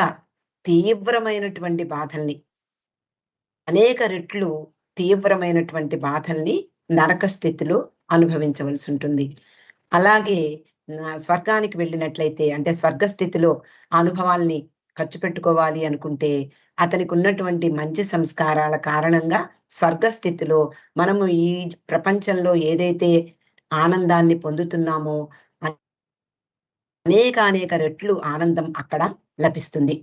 తీవ్రమైనటువంటి బాధల్ని, అనేక రెట్లు తీవ్రమైనటువంటి బాధల్ని నరక స్థితిలో అనుభవించవలసుంటుంది. అలాగే స్వర్గానికి వెళ్ళినట్లయితే అంటే స్వర్గ స్థితిలో ఆ అనుభవాల్ని ఖర్చు పెట్టుకోవాలి అనుకుంటే, అతనికున్నటువంటి మంచి సంస్కారాల కారణంగా స్వర్గ స్థితిలో మనము ఈ ప్రపంచంలో ఏదైతే ఆనందాన్ని పొందుతున్నామో, అనేకానేక రెట్లు ఆనందం అక్కడ లభిస్తుంది.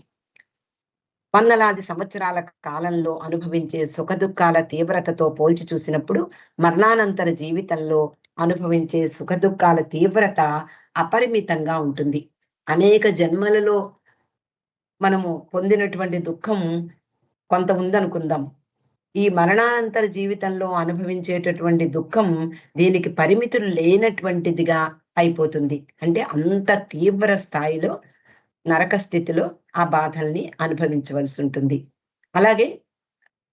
వందలాది సంవత్సరాల కాలంలో అనుభవించే సుఖదుఖాల తీవ్రతతో పోల్చి చూసినప్పుడు, మరణానంతర జీవితంలో అనుభవించే సుఖదుఖాల తీవ్రత అపరిమితంగా ఉంటుంది. అనేక జన్మలలో మనము పొందినటువంటి దుఃఖం కొంత ఉందనుకుందాం. ఈ మరణానంతర జీవితంలో అనుభవించేటటువంటి దుఃఖం దీనికి పరిమితులు లేనటువంటిదిగా అయిపోతుంది. అంటే అంత తీవ్ర స్థాయిలో నరక స్థితిలో ఆ బాధల్ని అనుభవించవలసి ఉంటుంది. అలాగే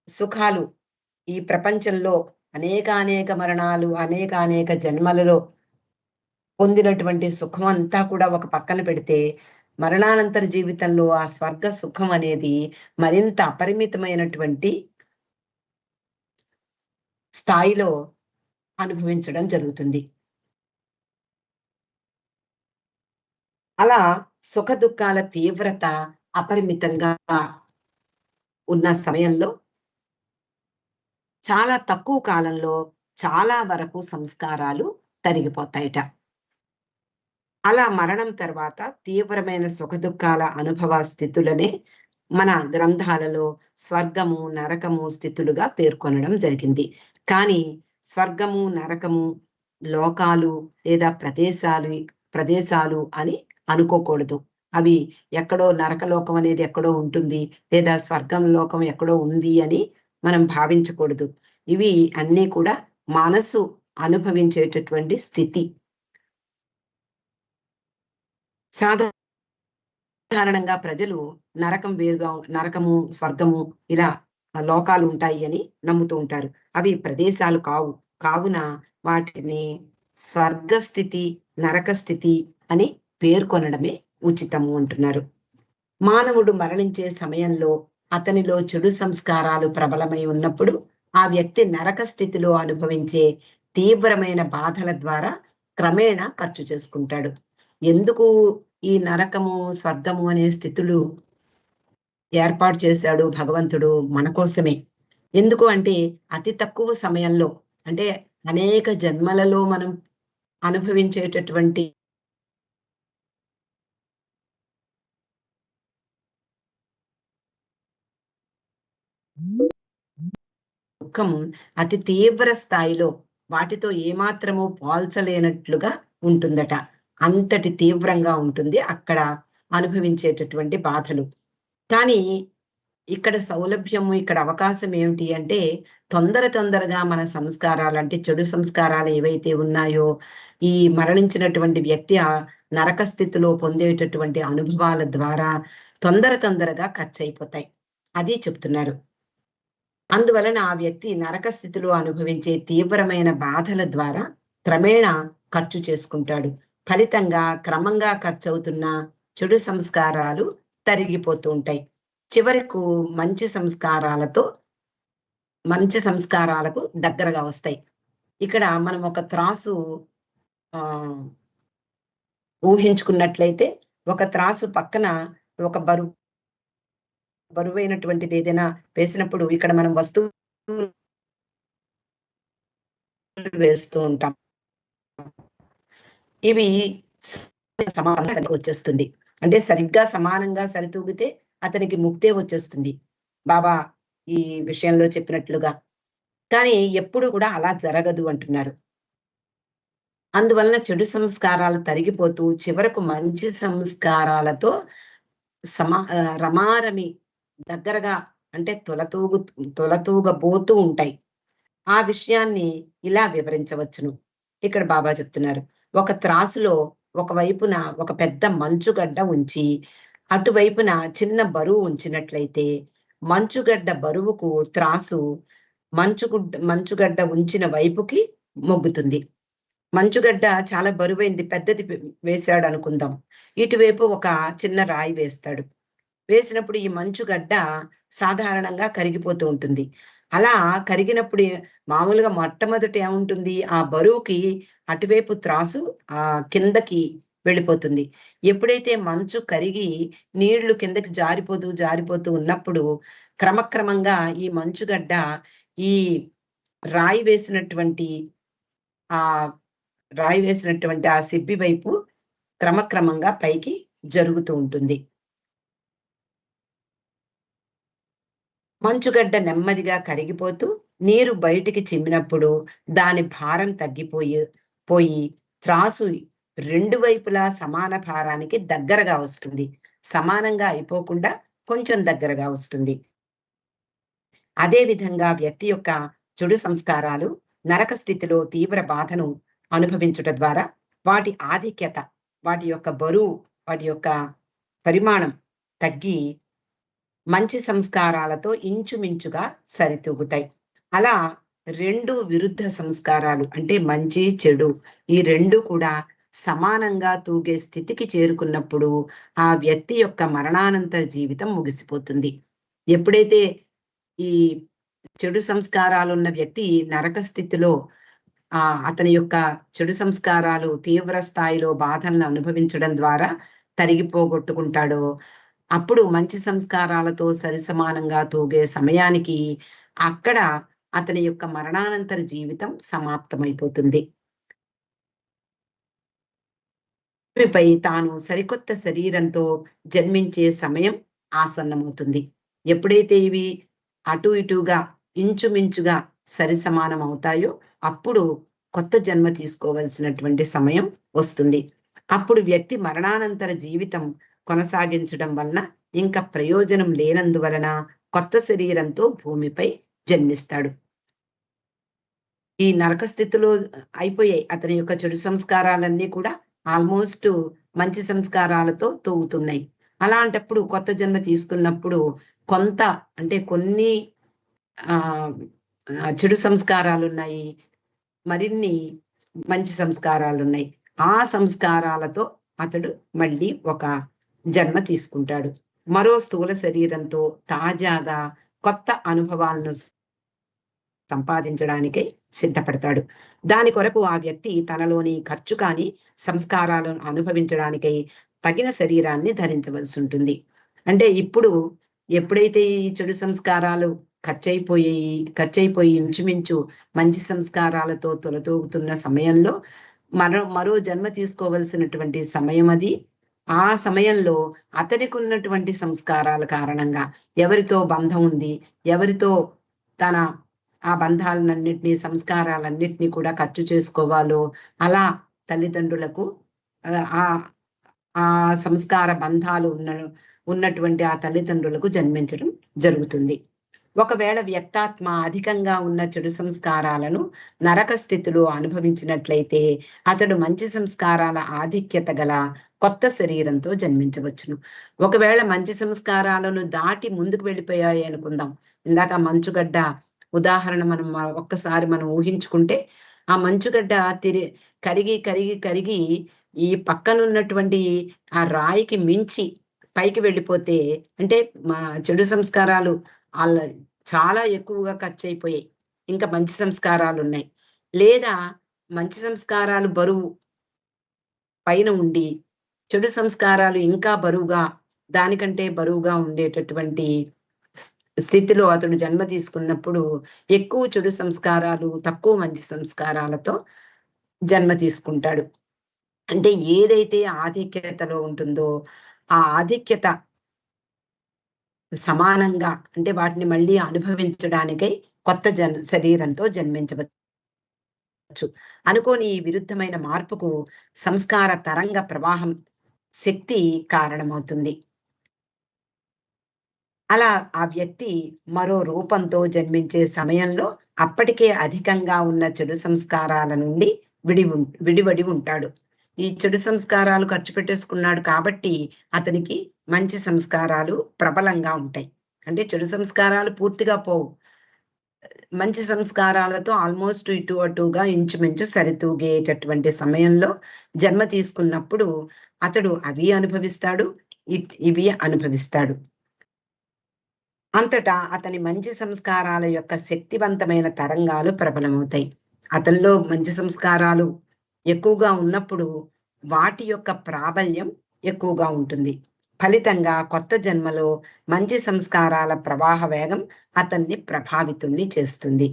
సుఖాలు ఈ ప్రపంచంలో అనేకానేక మరణాలు, అనేకానేక జన్మలలో పొందినటువంటి సుఖం అంతా కూడా ఒక పక్కన పెడితే, మరణానంతర జీవితంలో ఆ స్వర్గ సుఖం అనేది మరింత అపరిమితమైనటువంటి స్థాయిలో అనుభవించడం జరుగుతుంది. అలా సుఖదుఖాల తీవ్రత అపరిమితంగా ఉన్న సమయంలో చాలా తక్కువ కాలంలో చాలా వరకు సంస్కారాలు తరిగిపోతాయట. అలా మరణం తర్వాత తీవ్రమైన సుఖదుఖాల అనుభవ స్థితులనే మన గ్రంథాలలో స్వర్గము, నరకము స్థితులుగా పేర్కొనడం జరిగింది. కానీ స్వర్గము, నరకము లోకాలు లేదా ప్రదేశాలు అని అనుకోకూడదు. అవి ఎక్కడో నరకలోకం అనేది ఎక్కడో ఉంటుంది, లేదా స్వర్గం లోకం ఎక్కడో ఉంది అని మనం భావించకూడదు. ఇవి అన్నీ కూడా మనసు అనుభవించేటటువంటి స్థితి. సాధారణంగా ప్రజలు నరకము, స్వర్గము ఇలా లోకాలు ఉంటాయి అని నమ్ముతూ ఉంటారు. అవి ప్రదేశాలు కావు. కావున వాటిని స్వర్గ స్థితి, నరక స్థితి అని పేర్కొనడమే ఉచితము అంటున్నారు. మానవుడు మరణించే సమయంలో అతనిలో చెడు సంస్కారాలు ప్రబలమై ఉన్నప్పుడు ఆ వ్యక్తి నరక స్థితిలో అనుభవించే తీవ్రమైన బాధల ద్వారా క్రమేణా ఖర్చు చేసుకుంటాడు. ఎందుకు ఈ నరకము, స్వర్గము అనే స్థితులు ఏర్పాటు చేశాడు భగవంతుడు మన కోసమే. ఎందుకు అంటే అతి తక్కువ సమయంలో, అంటే అనేక జన్మలలో మనం అనుభవించేటటువంటి దుఃఖం అతి తీవ్ర స్థాయిలో వాటితో ఏమాత్రము పోల్చలేనట్లుగా ఉంటుందట. అంతటి తీవ్రంగా ఉంటుంది అక్కడ అనుభవించేటటువంటి బాధలు. కానీ ఇక్కడ సౌలభ్యము, ఇక్కడ అవకాశం ఏమిటి అంటే, తొందరగా మన సంస్కారాలు, అంటే చెడు సంస్కారాలు ఏవైతే ఉన్నాయో, ఈ మరణించినటువంటి వ్యక్తి నరక స్థితిలో పొందేటటువంటి అనుభవాల ద్వారా తొందరగా ఖర్చయిపోతాయి. అది చెప్తున్నారు. అందువలన ఆ వ్యక్తి నరక స్థితిలో అనుభవించే తీవ్రమైన బాధల ద్వారా క్రమేణా ఖర్చు చేసుకుంటాడు. ఫలితంగా క్రమంగా ఖర్చవుతున్న చెడు సంస్కారాలు తరిగిపోతూ ఉంటాయి. చివరకు మంచి సంస్కారాలకు దగ్గరగా వస్తాయి. ఇక్కడ మనం ఒక త్రాసు ఆహ్, ఊహించుకున్నట్లయితే, ఒక త్రాసు పక్కన ఒక బరువైనటువంటిది ఏదైనా వేసినప్పుడు ఇక్కడ మనం వస్తువులు వేస్తూ ఉంటాం. ఇవి సమానంగా వచ్చేస్తుంది. అంటే సరిగ్గా సమానంగా సరితూగితే అతనికి ముక్తే వచ్చేస్తుంది, బాబా ఈ విషయంలో చెప్పినట్లుగా. కానీ ఎప్పుడు కూడా అలా జరగదు అంటున్నారు. అందువలన చెడు సంస్కారాలు తరిగిపోతూ చివరకు మంచి సంస్కారాలతో రమారమి దగ్గరగా, అంటే తొలతూగబోతూ ఉంటాయి. ఆ విషయాన్ని ఇలా వివరించవచ్చును. ఇక్కడ బాబా చెప్తున్నారు. ఒక త్రాసులో ఒకవైపున ఒక పెద్ద మంచుగడ్డ ఉంచి, అటువైపున చిన్న బరువు ఉంచినట్లయితే, మంచుగడ్డ బరువుకు త్రాసు మంచుగడ్డ ఉంచిన వైపుకి మొగ్గుతుంది. మంచుగడ్డ చాలా బరువైంది, పెద్దది వేశాడనుకుందాం. ఇటువైపు ఒక చిన్న రాయి వేస్తాడు. వేసినప్పుడు ఈ మంచుగడ్డ సాధారణంగా కరిగిపోతూ ఉంటుంది. అలా కరిగినప్పుడు మామూలుగా మొట్టమొదట ఏముంటుంది? ఆ బరువుకి అటువైపు త్రాసు కిందకి వెళ్ళిపోతుంది. ఎప్పుడైతే మంచు కరిగి నీళ్లు కిందకి జారిపోతూ ఉన్నప్పుడు క్రమక్రమంగా ఈ మంచుగడ్డ ఈ రాయి వేసినటువంటి ఆ ఆ సిబ్బి వైపు క్రమక్రమంగా పైకి జరుగుతూ ఉంటుంది. మంచుగడ్డ నెమ్మదిగా కరిగిపోతూ నీరు బయటికి చిమ్మినప్పుడు దాని భారం పోయి త్రాసు రెండు వైపులా సమాన భారానికి దగ్గరగా వస్తుంది. సమానంగా అయిపోకుండా కొంచెం దగ్గరగా వస్తుంది. అదే విధంగా వ్యక్తి యొక్క చెడు సంస్కారాలు నరక స్థితిలో తీవ్ర బాధను అనుభవించుట ద్వారా వాటి ఆధిక్యత, వాటి యొక్క బరువు, వాటి యొక్క పరిమాణం తగ్గి మంచి సంస్కారాలతో ఇంచుమించుగా సరితూగుతాయి. అలా రెండు విరుద్ధ సంస్కారాలు, అంటే మంచి చెడు, ఈ రెండు కూడా సమానంగా తూగే స్థితికి చేరుకున్నప్పుడు ఆ వ్యక్తి యొక్క మరణానంతర జీవితం ముగిసిపోతుంది. ఎప్పుడైతే ఈ చెడు సంస్కారాలున్న వ్యక్తి నరక స్థితిలో అతని యొక్క చెడు సంస్కారాలు తీవ్ర స్థాయిలో బాధలను అనుభవించడం ద్వారా తరిగిపోగొట్టుకుంటాడో, అప్పుడు మంచి సంస్కారాలతో సరిసమానంగా తూగే సమయానికి అక్కడ అతని యొక్క మరణానంతర జీవితం సమాప్తమైపోతుంది. భూమిపై తాను సరికొత్త శరీరంతో జన్మించే సమయం ఆసన్నమవుతుంది. ఎప్పుడైతే ఇవి అటు ఇటుగా ఇంచుమించుగా సరిసమానం అవుతాయో అప్పుడు కొత్త జన్మ తీసుకోవలసినటువంటి సమయం వస్తుంది. అప్పుడు వ్యక్తి మరణానంతర జీవితం కొనసాగించడం వలన ఇంకా ప్రయోజనం లేనందువలన కొత్త శరీరంతో భూమిపై జన్మిస్తాడు. ఈ నరక స్థితిలో అయిపోయాయి అతని యొక్క చెడు సంస్కారాలన్నీ కూడా ఆల్మోస్ట్ మంచి సంస్కారాలతో తోగుతున్నాయి. అలాంటప్పుడు కొత్త జన్మ తీసుకున్నప్పుడు కొంత, అంటే కొన్ని చెడు సంస్కారాలున్నాయి, మరిన్ని మంచి సంస్కారాలున్నాయి. ఆ సంస్కారాలతో అతడు మళ్ళీ ఒక జన్మ తీసుకుంటాడు. మరో స్థూల శరీరంతో తాజాగా కొత్త అనుభవాలను సంపాదించడానికై సిద్ధపడతాడు. దాని కొరకు ఆ వ్యక్తి తనలోని ఖర్చు కాని సంస్కారాలను అనుభవించడానికై తగిన శరీరాన్ని ధరించవలసి ఉంటుంది. అంటే ఇప్పుడు ఎప్పుడైతే ఈ చెడు సంస్కారాలు ఖర్చయిపోయి ఇంచుమించు మంచి సంస్కారాలతో తొలతూగుతున్న సమయంలో మరో జన్మ తీసుకోవలసినటువంటి సమయం అది. ఆ సమయంలో అతనికున్నటువంటి సంస్కారాల కారణంగా ఎవరితో బంధం ఉంది, ఎవరితో తన ఆ బంధాలన్నిటిని, సంస్కారాలన్నిటిని కూడా ఖర్చు చేసుకోవాలో అలా తల్లిదండ్రులకు ఆహ్, ఆ ఆ సంస్కార బంధాలు ఉన్నటువంటి ఆ తల్లిదండ్రులకు జన్మించడం జరుగుతుంది. ఒకవేళ వ్యక్తాత్మ అధికంగా ఉన్న చెడు సంస్కారాలను నరక స్థితిలో అనుభవించినట్లయితే అతడు మంచి సంస్కారాల ఆధిక్యత గల కొత్త శరీరంతో జన్మించవచ్చును. ఒకవేళ మంచి సంస్కారాలను దాటి ముందుకు వెళ్ళిపోయాయి అనుకుందాం. ఇందాక మంచుగడ్డ ఉదాహరణ ఒక్కసారి మనం ఊహించుకుంటే, ఆ మంచుగడ్డ కరిగి ఈ పక్కనున్నటువంటి ఆ రాయికి మించి పైకి వెళ్ళిపోతే, అంటే మా చెడు సంస్కారాలు ఆళ్ళ చాలా ఎక్కువగా ఖర్చయిపోయాయి. ఇంకా మంచి సంస్కారాలున్నాయి. లేదా మంచి సంస్కారాలు బరువు పైన ఉండి, చెడు సంస్కారాలు ఇంకా బరువుగా, దానికంటే బరువుగా ఉండేటటువంటి స్ స్థితిలో అతడు జన్మ తీసుకున్నప్పుడు, ఎక్కువ చెడు సంస్కారాలు, తక్కువ మంచి సంస్కారాలతో జన్మ తీసుకుంటాడు. అంటే ఏదైతే ఆధిక్యతలో ఉంటుందో, ఆ ఆధిక్యత సమానంగా, అంటే వాటిని మళ్ళీ అనుభవించడానికై కొత్త శరీరంతో జన్మించవచ్చు. అనుకోని ఈ విరుద్ధమైన మార్పుకు సంస్కార తరంగ ప్రవాహం శక్తి కారణమవుతుంది. అలా ఆ వ్యక్తి మరో రూపంతో జన్మించే సమయంలో అప్పటికే అధికంగా ఉన్న చెడు సంస్కారాల నుండి విడివడి ఉంటాడు. ఈ చెడు సంస్కారాలు ఖర్చు పెట్టేసుకున్నాడు కాబట్టి అతనికి మంచి సంస్కారాలు ప్రబలంగా ఉంటాయి. అంటే చెడు సంస్కారాలు పూర్తిగా పోవు. మంచి సంస్కారాలతో ఆల్మోస్ట్ ఇటు అటుగా ఇంచుమించు సరితూగేటటువంటి సమయంలో జన్మ తీసుకున్నప్పుడు అతడు అవి అనుభవిస్తాడు, ఇవి అనుభవిస్తాడు. అంతటా అతని మంచి సంస్కారాల యొక్క శక్తివంతమైన తరంగాలు ప్రబలమవుతాయి. అతనిలో మంచి సంస్కారాలు ఎక్కువగా ఉన్నప్పుడు వాటి యొక్క ప్రాబల్యం ఎక్కువగా ఉంటుంది. ఫలితంగా కొత్త జన్మలో మంచి సంస్కారాల ప్రవాహ వేగం అతన్ని ప్రభావితుణ్ణి చేస్తుంది.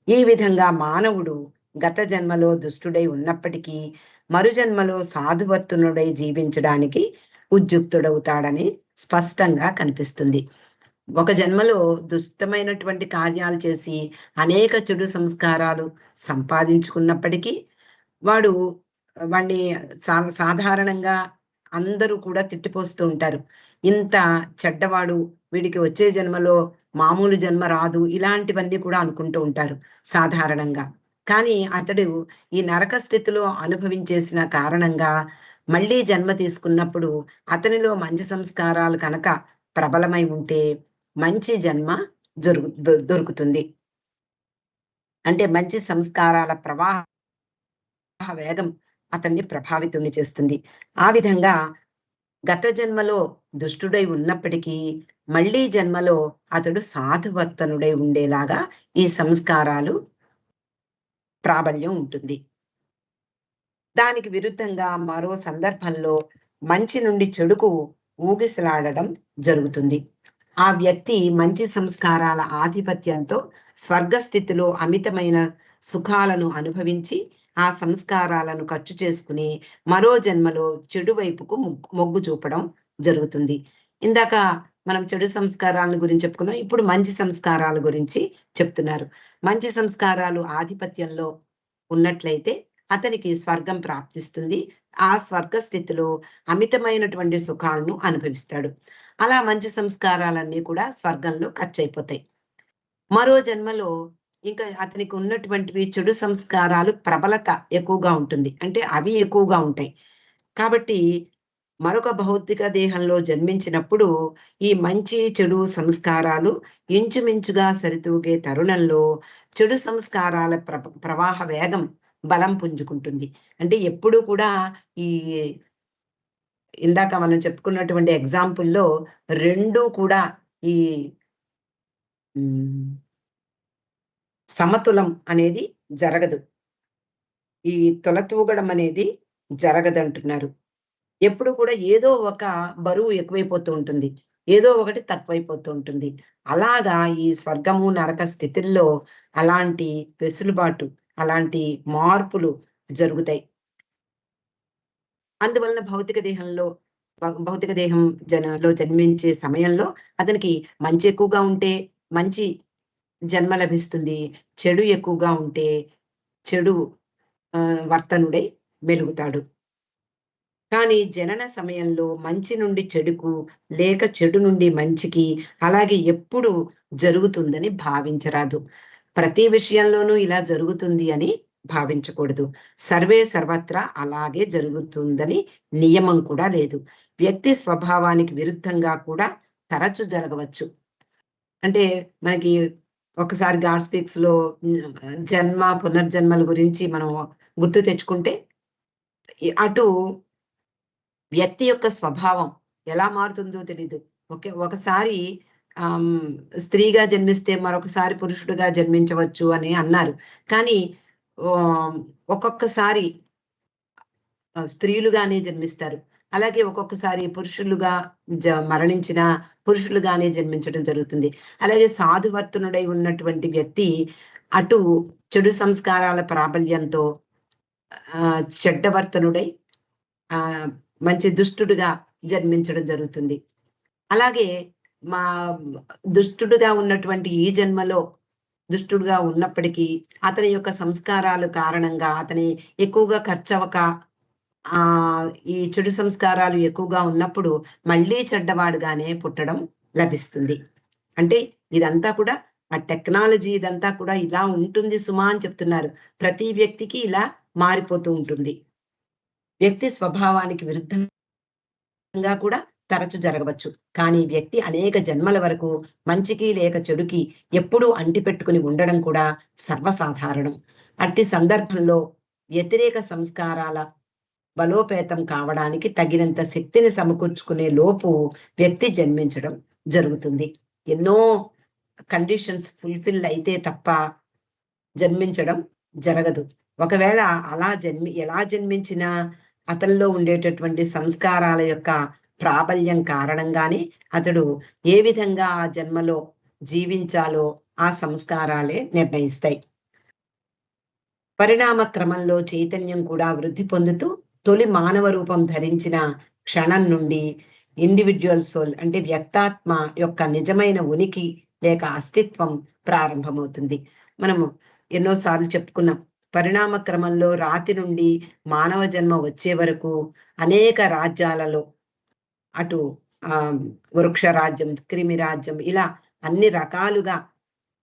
ఈ విధంగా మానవుడు గత జన్మలో దుష్టుడై ఉన్నప్పటికీ మరు జన్మలో సాధువర్తనుడై జీవించడానికి ఉద్యుక్తుడవుతాడని స్పష్టంగా కనిపిస్తుంది. ఒక జన్మలో దుష్టమైనటువంటి కార్యాలు చేసి అనేక చెడు సంస్కారాలు సంపాదించుకున్నప్పటికీ వాడు వాడిని సాధారణంగా అందరూ కూడా తిట్టిపోస్తూ ఉంటారు. ఇంత చెడ్డవాడు, వీడికి వచ్చే జన్మలో మామూలు జన్మ రాదు, ఇలాంటివన్నీ కూడా అనుకుంటూ ఉంటారు సాధారణంగా. కానీ అతడు ఈ నరక స్థితిలో అనుభవించేసిన కారణంగా మళ్ళీ జన్మ తీసుకున్నప్పుడు అతనిలో మంచి సంస్కారాలు కనుక ప్రబలమై ఉంటే మంచి జన్మ దొరుకుతుంది. అంటే మంచి సంస్కారాల ప్రవాహ వేగం అతన్ని ప్రభావితుణ్ణి చేస్తుంది. ఆ విధంగా గత జన్మలో దుష్టుడై ఉన్నప్పటికీ మళ్ళీ జన్మలో అతడు సాధువర్తనుడై ఉండేలాగా ఈ సంస్కారాలు ప్రాబల్యం ఉంటుంది. దానికి విరుద్ధంగా మరో సందర్భంలో మంచి నుండి చెడుకు ఊగిసలాడడం జరుగుతుంది. ఆ వ్యక్తి మంచి సంస్కారాల ఆధిపత్యంతో స్వర్గస్థితిలో అమితమైన సుఖాలను అనుభవించి ఆ సంస్కారాలను ఖర్చు చేసుకుని మరో జన్మలో చెడు వైపుకు మొగ్గు చూపడం జరుగుతుంది. ఇందాక మనం చెడు సంస్కారాలను గురించి చెప్పుకున్నాం. ఇప్పుడు మంచి సంస్కారాల గురించి చెప్తున్నారు. మంచి సంస్కారాలు ఆధిపత్యంలో ఉన్నట్లయితే అతనికి స్వర్గం ప్రాప్తిస్తుంది. ఆ స్వర్గ స్థితిలో అమితమైనటువంటి సుఖాలను అనుభవిస్తాడు. అలా మంచి సంస్కారాలన్నీ కూడా స్వర్గంలో ఖర్చయిపోతాయి. మరో జన్మలో ఇంకా అతనికి ఉన్నటువంటివి చెడు సంస్కారాలు ప్రబలత ఎక్కువగా ఉంటుంది. అంటే అవి ఎక్కువగా ఉంటాయి. కాబట్టి మరొక భౌతిక దేహంలో జన్మించినప్పుడు ఈ మంచి, చెడు సంస్కారాలు ఇంచుమించుగా సరితూగే తరుణంలో చెడు సంస్కారాల ప్రవాహ వేగం బలం పుంజుకుంటుంది. అంటే ఎప్పుడూ కూడా ఈ ఇందాక మనం చెప్పుకున్నటువంటి ఎగ్జాంపుల్‌లో 2 కూడా ఈ హ్మ్. సమతులం అనేది జరగదు. ఈ తొలతూగడం అనేది జరగదంటున్నారు. ఎప్పుడు కూడా ఏదో ఒక బరువు ఎక్కువైపోతూ ఉంటుంది. ఏదో ఒకటి తక్కువైపోతూ ఉంటుంది. అలాగా ఈ స్వర్గము, నరక స్థితుల్లో అలాంటి వెసులుబాటు, అలాంటి మార్పులు జరుగుతాయి. అందువలన భౌతిక దేహం జన్మించే సమయంలో అతనికి మంచి ఎక్కువగా ఉంటే మంచి జన్మ లభిస్తుంది. చెడు ఎక్కువగా ఉంటే చెడు వర్తనుడై మెలుగుతాడు. కానీ జనన సమయంలో మంచి నుండి చెడుకు, లేక చెడు నుండి మంచికి అలాగే ఎప్పుడు జరుగుతుందని భావించరాదు. ప్రతి విషయంలోనూ ఇలా జరుగుతుంది అని భావించకూడదు. సర్వే సర్వత్రా అలాగే జరుగుతుందని నియమం కూడా లేదు. వ్యక్తి స్వభావానికి విరుద్ధంగా కూడా తరచు జరగవచ్చు. అంటే మనకి ఒకసారి గాడ్ స్పీక్స్‌లో జన్మ, పునర్జన్మల గురించి మనం గుర్తు తెచ్చుకుంటే అటు వ్యక్తి యొక్క స్వభావం ఎలా మారుతుందో తెలీదు. ఒకసారి స్త్రీగా జన్మిస్తే మరొకసారి పురుషుడిగా జన్మించవచ్చు అని అన్నారు. కానీ ఒక్కొక్కసారి స్త్రీలుగానే జన్మిస్తారు. అలాగే ఒక్కొక్కసారి పురుషులుగా మరణించిన పురుషులుగానే జన్మించడం జరుగుతుంది. అలాగే సాధువర్తనుడై ఉన్నటువంటి వ్యక్తి అటు చెడు సంస్కారాల ప్రాబల్యంతో చెడ్డవర్తనుడై మంచి దుష్టుడుగా జన్మించడం జరుగుతుంది. అలాగే మా దుష్టుడుగా ఉన్నటువంటి ఈ జన్మలో దుష్టుడుగా ఉన్నప్పటికీ అతని యొక్క సంస్కారాలు కారణంగా అతని ఎక్కువగా ఖర్చవక ఈ చెడు సంస్కారాలు ఎక్కువగా ఉన్నప్పుడు మళ్ళీ చెడ్డవాడుగానే పుట్టడం లభిస్తుంది. అంటే ఇదంతా కూడా ఆ టెక్నాలజీ ఇదంతా కూడా ఇలా ఉంటుంది సుమా అని చెప్తున్నారు. ప్రతి వ్యక్తికి ఇలా మారిపోతూ ఉంటుంది. వ్యక్తి స్వభావానికి విరుద్ధంగా కూడా తరచు జరగవచ్చు. కానీ వ్యక్తి అనేక జన్మల వరకు మంచికి లేక చెడుకి ఎప్పుడూ అంటిపెట్టుకుని ఉండడం కూడా సర్వసాధారణం. అట్టి సందర్భంలో వ్యతిరేక సంస్కారాల బలోపేతం కావడానికి తగినంత శక్తిని సమకూర్చుకునే లోపు వ్యక్తి జన్మించడం జరుగుతుంది. ఎన్నో కండిషన్స్ ఫుల్ఫిల్ అయితే తప్ప జన్మించడం జరగదు. ఒకవేళ ఎలా జన్మించినా అతనిలో ఉండేటటువంటి సంస్కారాల యొక్క ప్రాబల్యం కారణంగానే అతడు ఏ విధంగా ఆ జన్మలో జీవించాలో ఆ సంస్కారాలే నిర్ణయిస్తాయి. పరిణామ క్రమంలో చైతన్యం కూడా వృద్ధి పొందుతూ తొలి మానవ రూపం ధరించిన క్షణం నుండి ఇండివిడ్యువల్ సోల్ అంటే వ్యక్తాత్మ యొక్క నిజమైన ఉనికి లేక అస్తిత్వం ప్రారంభమవుతుంది. మనము ఎన్నోసార్లు చెప్పుకున్నాం. పరిణామ క్రమంలో రాతి నుండి మానవ జన్మ వచ్చే వరకు అనేక రాజ్యాలలో అటు వృక్ష రాజ్యం, క్రిమి రాజ్యం ఇలా అన్ని రకాలుగా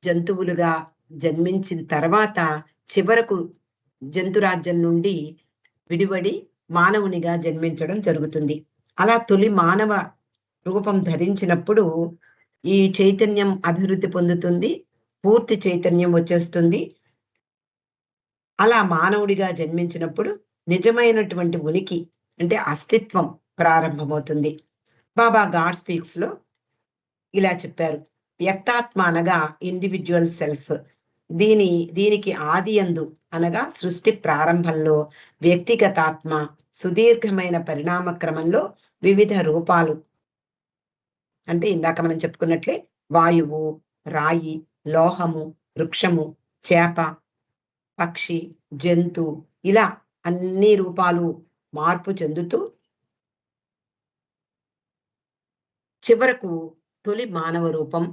జంతువులుగా జన్మించిన తర్వాత చివరకు జంతురాజ్యం నుండి విడివడి మానవునిగా జన్మించడం జరుగుతుంది. అలా తొలి మానవ రూపం ధరించినప్పుడు ఈ చైతన్యం అభివృద్ధి పొందుతుంది. పూర్తి చైతన్యం వచ్చేస్తుంది. అలా మానవుడిగా జన్మించినప్పుడు నిజమైనటువంటి ఉనికి అంటే అస్తిత్వం ప్రారంభమవుతుంది. బాబా గాడ్ స్పీక్స్ లో ఇలా చెప్పారు. వ్యక్తాత్మ అనగా ఇండివిడ్యువల్ సెల్ఫ్. దీనికి ఆది యందు అనగా సృష్టి ప్రారంభంలో వ్యక్తిగతాత్మ సుదీర్ఘమైన పరిణామ క్రమంలో వివిధ రూపాలు అంటే ఇందాక మనం చెప్పుకున్నట్లే వాయువు, రాయి, లోహము, వృక్షము, చేప, పక్షి, జంతు ఇలా అన్ని రూపాలు మార్పు చెందుతూ చివరకు తొలి మానవ రూపం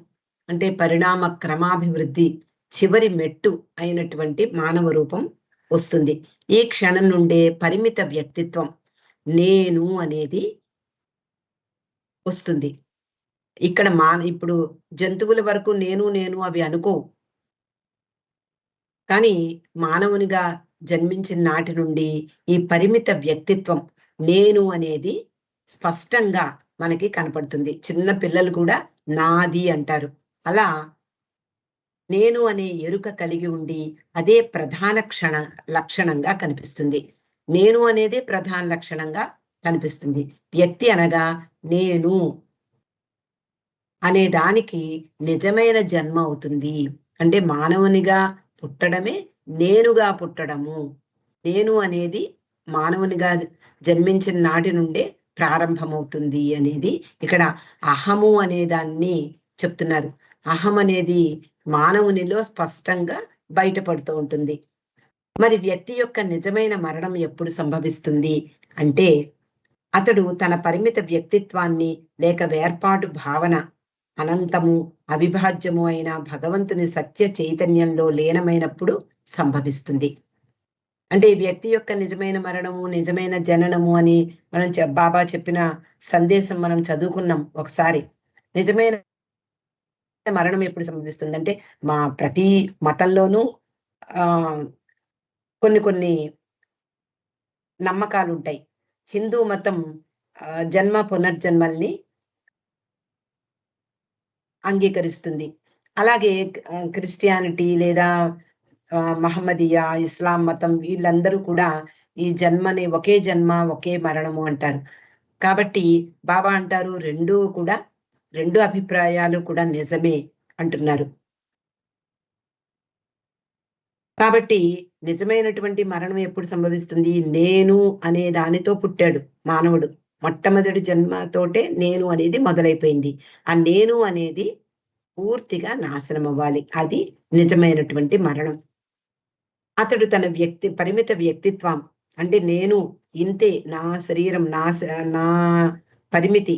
అంటే పరిణామ క్రమాభివృద్ధి చివరి మెట్టు అయినటువంటి మానవ రూపం వస్తుంది. ఈ క్షణం నుండే పరిమిత వ్యక్తిత్వం నేను అనేది వస్తుంది. ఇక్కడ ఇప్పుడు జంతువుల వరకు నేను అవి అనుకోవు. కానీ మానవునిగా జన్మించిన నాటి నుండి ఈ పరిమిత వ్యక్తిత్వం నేను అనేది స్పష్టంగా మనకి కనపడుతుంది. చిన్న పిల్లలు కూడా నాది అంటారు. అలా నేను అనే ఎరుక కలిగి ఉండి అదే ప్రధాన లక్షణంగా కనిపిస్తుంది. నేను అనేదే ప్రధాన లక్షణంగా కనిపిస్తుంది. వ్యక్తి అనగా నేను అనే దానికి నిజమైన జన్మ అవుతుంది. అంటే మానవునిగా పుట్టడమే నేనుగా పుట్టడము. నేను అనేది మానవునిగా జన్మించిన నాటి నుండే ప్రారంభమవుతుంది అనేది ఇక్కడ అహము అనే దాన్ని చెప్తున్నారు. అహం అనేది మానవునిలో స్పష్టంగా బయటపడుతూ ఉంటుంది. మరి వ్యక్తి యొక్క నిజమైన మరణం ఎప్పుడు సంభవిస్తుంది అంటే, అతడు తన పరిమిత వ్యక్తిత్వాన్ని లేక వేర్పాటు భావన అనంతము అవిభాజ్యము అయిన భగవంతుని సత్య చైతన్యంలో లీనమైనప్పుడు సంభవిస్తుంది. అంటే ఈ వ్యక్తి యొక్క నిజమైన మరణము, నిజమైన జననము అని మనం బాబా చెప్పిన సందేశం మనం చదువుకున్నాం ఒకసారి. నిజమైన మరణం ఎప్పుడు సంభవిస్తుందంటే, మా ప్రతి మతంలోనూ కొన్ని కొన్ని నమ్మకాలుంటాయి. హిందూ మతం జన్మ పునర్జన్మల్ని అంగీకరిస్తుంది. అలాగే క్రిస్టియానిటీ లేదా మహమ్మదీయ, ఇస్లాం మతం వీళ్ళందరూ కూడా ఈ జన్మని ఒకే జన్మ, ఒకే మరణము అంటారు. కాబట్టి బాబా అంటారు రెండు అభిప్రాయాలు కూడా నిజమే అంటున్నారు. కాబట్టి నిజమైనటువంటి మరణం ఎప్పుడు సంభవిస్తుంది? నేను అనే దానితో పుట్టాడు మానవుడు. మొట్టమొదటి జన్మతోటే నేను అనేది మొదలైపోయింది. ఆ నేను అనేది పూర్తిగా నాశనం అవ్వాలి. అది నిజమైనటువంటి మరణం. అతడు తన పరిమిత వ్యక్తిత్వం అంటే నేను ఇంతే, నా శరీరం, నా పరిమితి,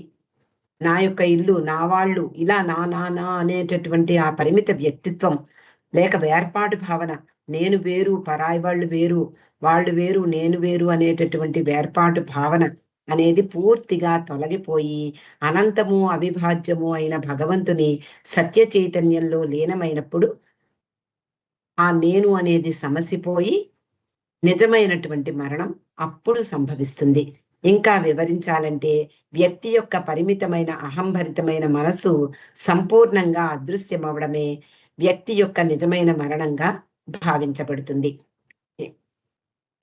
నా యొక్క ఇల్లు, నా వాళ్ళు, ఇలా నా నా నా అనేటటువంటి ఆ పరిమిత వ్యక్తిత్వం లేక వేర్పాటు భావన, నేను వేరు, పరాయి వాళ్ళు వేరు, నేను వేరు అనేటటువంటి వేర్పాటు భావన అనేది పూర్తిగా తొలగిపోయి అనంతము అవిభాజ్యము అయిన భగవంతుని సత్య చైతన్యంలో లీనమైనప్పుడు ఆ నేను అనేది సమసిపోయి నిజమైనటువంటి మరణం అప్పుడు సంభవిస్తుంది. ఇంకా వివరించాలంటే వ్యక్తి యొక్క పరిమితమైన అహంభరితమైన మనసు సంపూర్ణంగా అదృశ్యమవడమే వ్యక్తి యొక్క నిజమైన మరణంగా భావించబడుతుంది.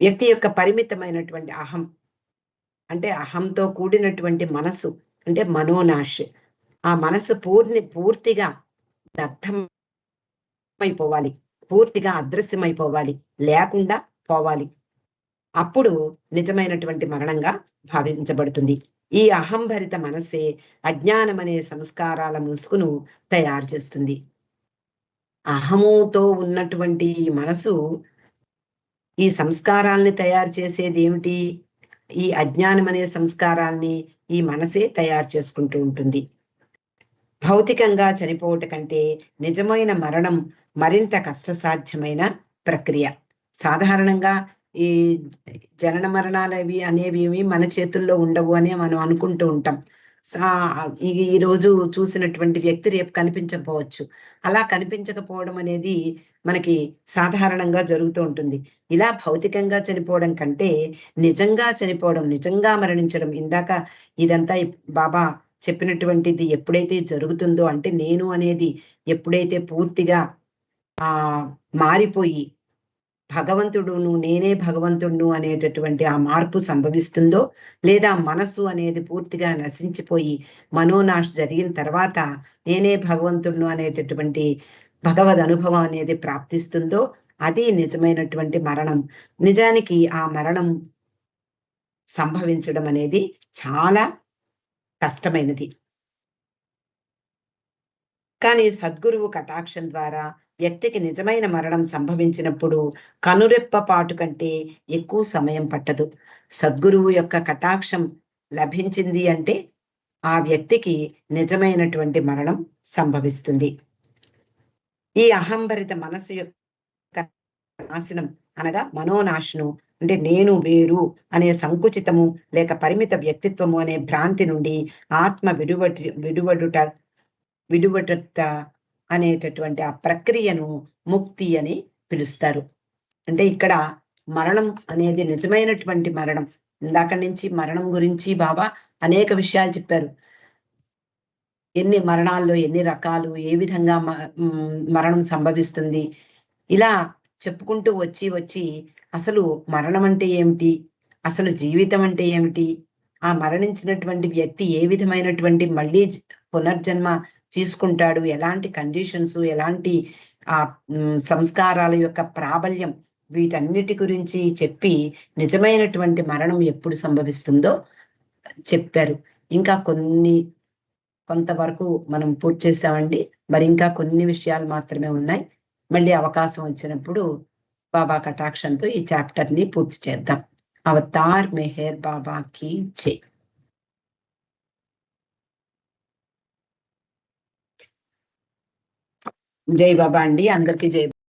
వ్యక్తి యొక్క పరిమితమైనటువంటి అహం అంటే అహంతో కూడినటువంటి మనసు అంటే మనోనాశ్. ఆ మనసు పూర్తిగా దగ్ధమైపోవాలి, పూర్తిగా అదృశ్యమైపోవాలి, లేకుండా పోవాలి. అప్పుడు నిజమైనటువంటి మరణంగా భావించబడుతుంది. ఈ అహంభరిత మనసే అజ్ఞానం అనే సంస్కారాల ముసుగును తయారు చేస్తుంది. అహముతో ఉన్నటువంటి మనసు ఈ సంస్కారాల్ని తయారు చేసేది ఏమిటి? ఈ అజ్ఞానం అనే సంస్కారాల్ని ఈ మనసే తయారు చేసుకుంటూ ఉంటుంది. భౌతికంగా చనిపోవట కంటే నిజమైన మరణం మరింత కష్టసాధ్యమైన ప్రక్రియ. సాధారణంగా ఈ జనన మరణాలు అనేవి మన చేతుల్లో ఉండవు అని మనం అనుకుంటూ ఉంటాం. ఈ రోజు చూసినటువంటి వ్యక్తి రేపు కనిపించకపోవచ్చు. అలా కనిపించకపోవడం అనేది మనకి సాధారణంగా జరుగుతూ ఉంటుంది. ఇలా భౌతికంగా చనిపోవడం కంటే నిజంగా చనిపోవడం, నిజంగా మరణించడం, ఇందాక ఇదంతా బాబా చెప్పినటువంటిది ఎప్పుడైతే జరుగుతుందో అంటే నేను అనేది ఎప్పుడైతే పూర్తిగా మారిపోయి భగవంతుడును నేనే భగవంతుడును అనేటటువంటి ఆ మార్పు సంభవిస్తుందో, లేదా మనసు అనేది పూర్తిగా నశించిపోయి మనోనాశ్ జరిగిన తర్వాత నేనే భగవంతుడును అనేటటువంటి భగవద్ అనుభవం అనేది ప్రాప్తిస్తుందో అది నిజమైనటువంటి మరణం. నిజానికి ఆ మరణం సంభవించడం అనేది చాలా కష్టమైనది. కానీ సద్గురువు కటాక్షం ద్వారా వ్యక్తికి నిజమైన మరణం సంభవించినప్పుడు కనురెప్పపాటు కంటే ఎక్కువ సమయం పట్టదు. సద్గురువు యొక్క కటాక్షం లభించింది అంటే ఆ వ్యక్తికి నిజమైనటువంటి మరణం సంభవిస్తుంది. ఈ అహంభరిత మనసు యొక్క నాశనం అనగా మనోనాశనం అంటే నేను వేరు అనే సంకుచితము లేక పరిమిత వ్యక్తిత్వము అనే భ్రాంతి నుండి ఆత్మ విడువట అనేటటువంటి ఆ ప్రక్రియను ముక్తి అని పిలుస్తారు. అంటే ఇక్కడ మరణం అనేది నిజమైనటువంటి మరణం. ఇందాక నుంచి మరణం గురించి బాబా అనేక విషయాలు చెప్పారు. ఎన్ని మరణాల్లో ఎన్ని రకాలు, ఏ విధంగా మరణం సంభవిస్తుంది, ఇలా చెప్పుకుంటూ వచ్చి అసలు మరణం అంటే ఏమిటి, అసలు జీవితం అంటే ఏమిటి, ఆ మరణించినటువంటి వ్యక్తి ఏ విధమైనటువంటి మళ్ళీ పునర్జన్మ తీసుకుంటాడు, ఎలాంటి కండిషన్స్, ఎలాంటి ఆ సంస్కారాల యొక్క ప్రాబల్యం, వీటన్నిటి గురించి చెప్పి నిజమైనటువంటి మరణం ఎప్పుడు సంభవిస్తుందో చెప్పారు. ఇంకా కొంతవరకు మనం పూర్తి చేసామండి. మరి ఇంకా కొన్ని విషయాలు మాత్రమే ఉన్నాయి. మళ్ళీ అవకాశం వచ్చినప్పుడు బాబా కటాక్షంతో ఈ చాప్టర్‌ని పూర్తి చేద్దాం. అవతార్ మెహర్ బాబా కీ జై. జై బాబా అండి. అందరికీ జై.